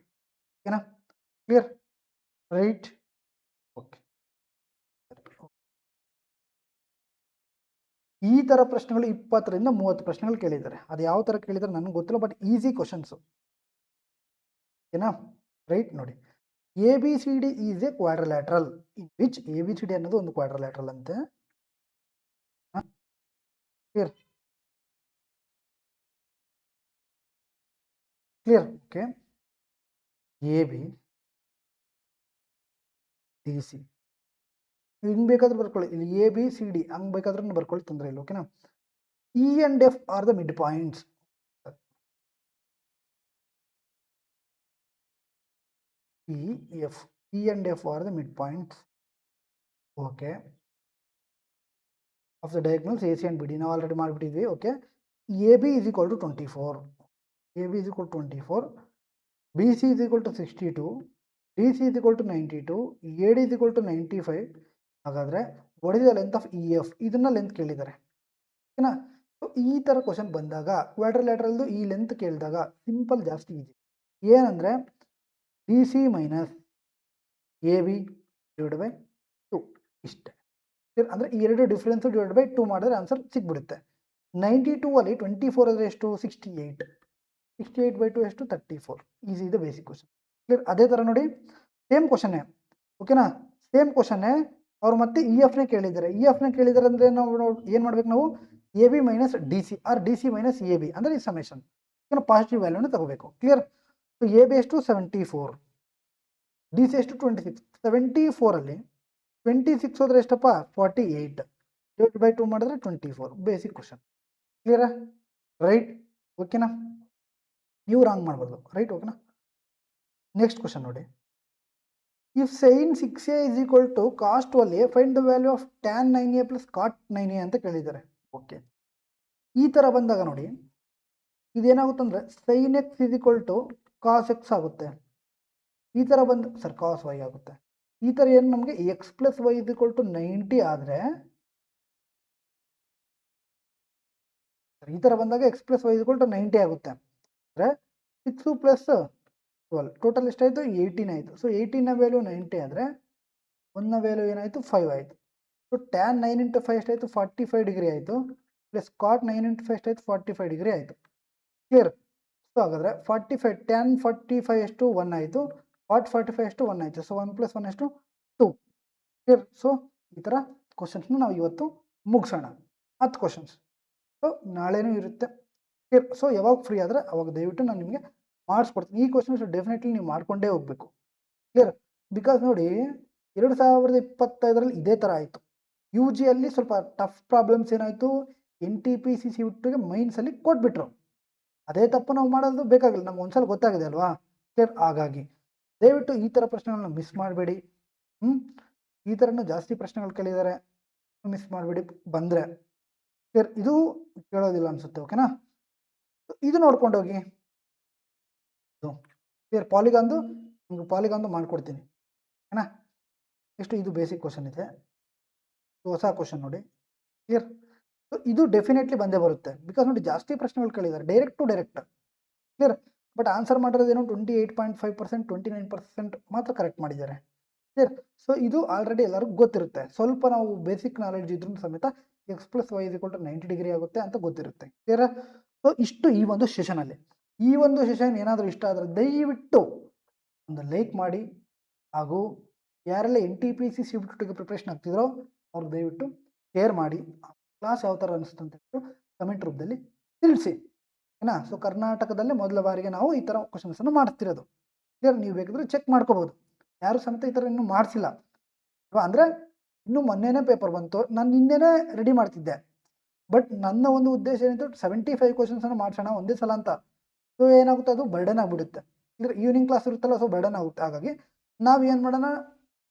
ಓಕೆನಾ? ಕ್ಲಿಯರ್? ರೈಟ್? ಓಕೆ, ಈ ಥರ ಪ್ರಶ್ನೆಗಳು 20ರಿಂದ 30 ಪ್ರಶ್ನೆಗಳು ಕೇಳಿದ್ದಾರೆ. ಅದು ಯಾವ ಥರ ಕೇಳಿದ್ದಾರೆ ನನಗೆ ಗೊತ್ತಿಲ್ಲ, ಬಟ್ ಈಸಿ ಕ್ವಶನ್ಸು. ಓಕೆನಾ? ರೈಟ್? ನೋಡಿ, ABCD is A quadrilateral in which ABCD ಅನ್ನೋದು ಒಂದು ಕ್ವಾಡ್ರಿಲ್ಯಾಟ್ರಲ್ ಅಂತೆ. ಕ್ಲಿಯರ್? ಕ್ಲಿಯರ್? ಓಕೆ, ABDC ಹಿಂಗೆ ಬೇಕಾದ್ರೂ ಬರ್ಕೊಳ್ಳಿ, ಇಲ್ಲಿ ABCD ಹಂಗೆ ಬೇಕಾದ್ರೂ ಬರ್ಕೊಳ್ಳಿ, ತೊಂದರೆ ಇಲ್ಲ. ಓಕೆನಾ? E and F are the mid points. E and F are the midpoints, okay, of the diagonals AC and BD. ನಾವು ಆಲ್ರೆಡಿ ಮಾಡಿಬಿಟ್ಟಿದ್ವಿ. Okay, AB is equal to 24, AB is equal to 24, BC is equal to 62, DC is equal to 92, AD is equal to 95. ಹಾಗಾದರೆ what is the length of EF? ಇದನ್ನ ಲೆಂತ್ ಕೇಳಿದ್ದಾರೆ. ಓಕೆನಾ? ಸೊ ಈ ಥರ ಕ್ವಶನ್ ಬಂದಾಗ ಕ್ವಾಡ್ರಿಲ್ಯಾಟ್ರಲ್ದು ಈ ಲೆಂತ್ ಕೇಳಿದಾಗ ಸಿಂಪಲ್ ಜಾಸ್ತಿ ಈಸಿ. ಏನಂದರೆ DC minus AB divide by 2 ಇಷ್ಟೇ. ಅಂದರೆ ಈ ಎರಡು ಡಿಫ್ರೆನ್ಸು ಡಿವೈಡ್ ಬೈ 2 ಮಾಡಿದ್ರೆ ಆನ್ಸರ್ ಸಿಕ್ಬಿಡುತ್ತೆ. 92 ಅಲ್ಲಿ 24 ಅಂದರೆ ಎಷ್ಟು 68, 68 ಬೈ 2 ಎಷ್ಟು 34. ಈಸಿ ಇದೆ, ಬೇಸಿಕ್ ಕ್ವಶನ್. ಕ್ಲಿಯರ್? ಅದೇ ಥರ ನೋಡಿ, ಸೇಮ್ ಕ್ವಶನ್ನೇ. ಓಕೆನಾ? ಸೇಮ್ ಕ್ವಶನ್ನೇ ಅವ್ರು ಮತ್ತೆ EFನೇ ಕೇಳಿದ್ದಾರೆ. EFನೇ ಕೇಳಿದ್ದಾರೆ ಅಂದರೆ ನಾವು ಏನು ಮಾಡ್ಬೇಕು, ನಾವು AB minus DC or DC minus AB ಅಂದರೆ ಈ ಸಮೇಷನ್. ಓಕೆನಾ? ಪಾಸಿಟಿವ್ ವ್ಯಾಲ್ಯೂನ ತಗೋಬೇಕು. ಕ್ಲಿಯರ್? ಸೊ AB ಎಷ್ಟು 74, DC ಎಷ್ಟು 26. 74 ಅಲ್ಲಿ 26 ಹೋದರೆ ಎಷ್ಟಪ್ಪ 48, ಡಿವೈಡ್ ಬೈ 2 ಮಾಡಿದ್ರೆ 24. Basic question. ಕ್ಲಿಯರಾ? ರೈಟ್? ಓಕೆನಾ? ನೀವು ರಾಂಗ್ ಮಾಡ್ಬೋದು. ರೈಟ್? ಓಕೆನಾ? ನೆಕ್ಸ್ಟ್ ಕ್ವಶನ್ ನೋಡಿ, if sine 6A is equal to cos 12A find the value of tan 9A plus cot 9A ಅಂತ ಕೇಳಿದ್ದಾರೆ. ಓಕೆ, ಈ ಥರ ಬಂದಾಗ ನೋಡಿ, ಇದೇನಾಗುತ್ತೆ ಅಂದರೆ sine x is equal to cos x ಆಗುತ್ತೆ. ಈ ಥರ ಬಂದು ಸರ್ ಕಾಸ್ ವೈ ಆಗುತ್ತೆ. ಈ ಥರ ಏನು ನಮಗೆ x plus y is equal to 90 ಆದರೆ, ಈ ಥರ ಬಂದಾಗ x plus y is equal to 90 ಆಗುತ್ತೆ. ಅಂದರೆ 6 ಪ್ಲಸ್ 12 ಟೋಟಲ್ ಎಷ್ಟಾಯಿತು 18 ಆಯಿತು. ಸೊ 18ನ ವ್ಯಾಲ್ಯೂ 90 ಆದರೆ 1ನ ವ್ಯಾಲ್ಯೂ ಏನಾಯಿತು 5 ಆಯಿತು. ಸೊ ಟ್ಯಾನ್ 9 ಇಂಟು 5 ಎಷ್ಟಾಯಿತು 45 ಡಿಗ್ರಿ ಆಯಿತು, ಪ್ಲಸ್ ಕಾಟ್ 9 ಇಂಟು 5 ಎಷ್ಟಾಯಿತು 45 ಡಿಗ್ರಿ ಆಯಿತು. ಕ್ಲಿಯರ್? ಸೊ ಹಾಗಾದರೆ 45 ಟ್ಯಾನ್ 45 ಎಷ್ಟು 1 ಆಯಿತು, ಕಾಟ್ 45 ಎಷ್ಟು 1 ಆಯಿತು. ಸೊ 1 + 1 ಎಷ್ಟು 2. ಕ್ಲಿಯರ್? ಸೊ ಈ ಥರ ಕ್ವಶನ್ಸ್ನ ನಾವು ಇವತ್ತು ಮುಗಿಸೋಣ. 10 ಕ್ವಶನ್ಸ್. ಸೊ ನಾಳೆನೂ ಇರುತ್ತೆ. ಕ್ಲಿಯರ್? ಸೊ ಯಾವಾಗ ಫ್ರೀ ಆದರೆ ಅವಾಗ ದಯವಿಟ್ಟು ನಾನು ನಿಮಗೆ ಮಾಡಿಸ್ಕೊಡ್ತೀನಿ. ಈ ಕ್ವಶನ್ಸ್ ಡೆಫಿನೆಟ್ಲಿ ನೀವು ಮಾಡ್ಕೊಂಡೇ ಹೋಗಬೇಕು. ಕ್ಲಿಯರ್? ಬಿಕಾಸ್ ನೋಡಿ, 2025ರಲ್ಲಿ ಇದೇ ಥರ ಆಯಿತು. ಯು ಜಿಯಲ್ಲಿ ಸ್ವಲ್ಪ ಟಫ್ ಪ್ರಾಬ್ಲಮ್ಸ್ ಏನಾಯಿತು, NTPC ಬಿಟ್ಟಿಗೆ ಮೈನ್ಸಲ್ಲಿ ಕೊಟ್ಬಿಟ್ರು. ಅದೇ ತಪ್ಪು ನಾವು ಮಾಡೋದು ಬೇಕಾಗಿಲ್ಲ, ನಮ್ಗೆ ಒಂದ್ಸಲ ಗೊತ್ತಾಗಿದೆ ಅಲ್ವಾ. ಕ್ಲಿಯರ್. ಹಾಗಾಗಿ ದಯವಿಟ್ಟು ಈ ಥರ ಪ್ರಶ್ನೆಗಳನ್ನ ಮಿಸ್ ಮಾಡಬೇಡಿ. ಈ ಥರನೂ ಜಾಸ್ತಿ ಪ್ರಶ್ನೆಗಳು ಕೇಳಿದ್ದಾರೆ, ಮಿಸ್ ಮಾಡಬೇಡಿ ಬಂದರೆ. ಕ್ಲಿಯರ್. ಇದು ಕೇಳೋದಿಲ್ಲ ಅನಿಸುತ್ತೆ. ಓಕೆನಾ. ಇದು ನೋಡ್ಕೊಂಡು ಹೋಗಿ. ಕ್ಲಿಯರ್. ಪಾಲಿಗಾನ್ದು ನಿಮ್ಗೆ ಪಾಲಿಗಾನ್ದು ಮಾಡ್ಕೊಡ್ತೀನಿ. ಓಕೆನಾ. ನೆಕ್ಸ್ಟ್ ಇದು ಬೇಸಿಕ್ ಕ್ವಶನ್ ಇದೆ, ಹೊಸ ಕ್ವಶನ್ ನೋಡಿ. ಕ್ಲಿಯರ್. ಇದು ಡೆಫಿನೆಟ್ಲಿ ಬಂದೇ ಬರುತ್ತೆ, ಬಿಕಾಸ್ ನೋಡಿ ಜಾಸ್ತಿ ಪ್ರಶ್ನೆಗಳು ಕೇಳಿದ್ದಾರೆ, direct to direct. Clear. But answer ಮಾಡಿರೋದೇನೋ 28.5%, 29% ಮಾತ್ರ ಕರೆಕ್ಟ್ ಮಾಡಿದ್ದಾರೆ. ಕ್ಲಿಯರ್. ಸೊ ಇದು ಆಲ್ರೆಡಿ ಎಲ್ಲರಿಗೂ ಗೊತ್ತಿರುತ್ತೆ. ಸ್ವಲ್ಪ ನಾವು ಬೇಸಿಕ್ ನಾಲೆಡ್ಜ್ ಇದ್ರೂ ಸಮೇತ x+y = 90 ಡಿಗ್ರಿ ಆಗುತ್ತೆ ಅಂತ ಗೊತ್ತಿರುತ್ತೆ. ಕ್ಲಿಯರ್. ಸೊ ಇಷ್ಟು ಈ ಒಂದು ಸೆಷನಲ್ಲಿ. ಈ ಒಂದು ಸೆಷನ್ ಏನಾದರೂ ಇಷ್ಟ ಆದರೆ ದಯವಿಟ್ಟು ಒಂದು ಲೈಕ್ ಮಾಡಿ, ಹಾಗೂ ಯಾರೆಲ್ಲ NTPC CBT ಪ್ರಿಪ್ರೇಷನ್ ಆಗ್ತಿದ್ರೋ ಅವ್ರಿಗೆ ದಯವಿಟ್ಟು ಶೇರ್ ಮಾಡಿ. ಕ್ಲಾಸ್ ಯಾವ ಥರ ಅನಿಸ್ತು ಅಂತ ಕಮೆಂಟ್ ರೂಪದಲ್ಲಿ ತಿಳಿಸಿ. ಓಕೆನಾ. ಸೊ ಕರ್ನಾಟಕದಲ್ಲೇ ಮೊದಲ ಬಾರಿಗೆ ನಾವು ಈ ಥರ ಕ್ವಶನ್ಸನ್ನು ಮಾಡ್ತಿರೋದು. ಕ್ಲಿಯರ್. ನೀವು ಬೇಕಿದ್ರೆ ಚೆಕ್ ಮಾಡ್ಕೋಬೋದು, ಯಾರು ಸಮೇತ ಈ ಥರ ಇನ್ನೂ ಮಾಡಿಸಿಲ್ಲ ಅಲ್ವಾ. ಅಂದರೆ ಇನ್ನೂ ಮೊನ್ನೆನೇ ಪೇಪರ್ ಬಂತು, ನಾನು ನಿನ್ನೆನೇ ರೆಡಿ ಮಾಡ್ತಿದ್ದೆ. ಬಟ್ ನನ್ನ ಒಂದು ಉದ್ದೇಶ ಏನಿತ್ತು 75 ಕ್ವಶನ್ಸನ್ನು ಮಾಡಿಸೋಣ ಒಂದೇ ಸಲ ಅಂತ. ಸೊ ಏನಾಗುತ್ತೆ, ಅದು ಬರ್ಡನ್ ಆಗಿಬಿಡುತ್ತೆ. ಅಂದರೆ ಈವ್ನಿಂಗ್ ಕ್ಲಾಸ್ ಇರುತ್ತಲ್ಲ, ಸೊ ಬರ್ಡನ್ ಆಗುತ್ತೆ. ಹಾಗಾಗಿ ನಾವು ಏನು ಮಾಡೋಣ,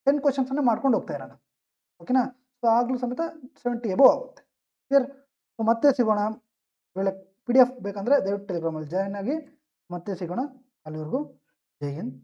10 ಕ್ವಶನ್ಸನ್ನು ಮಾಡ್ಕೊಂಡು ಹೋಗ್ತಾ ಇರೋಣ. ಓಕೆನಾ. ಸೊ ಆಗಲೂ ಸಮೇತ 70 ಎಬೋ ಆಗುತ್ತೆ. ಕ್ಲಿಯರ್. ಸೊ ಮತ್ತೆ ಸಿಗೋಣ. ವೇಳೆ PDF ಬೇಕಂದರೆ ದಯವಿಟ್ಟು ಟೆಲಿಗ್ರಾಮಲ್ಲಿ ಜಾಯ್ನ್ ಆಗಿ. ಮತ್ತೆ ಸಿಗೋಣ. ಅಲ್ಲಿವರೆಗೂ ಜೈ ಹಿಂದ್.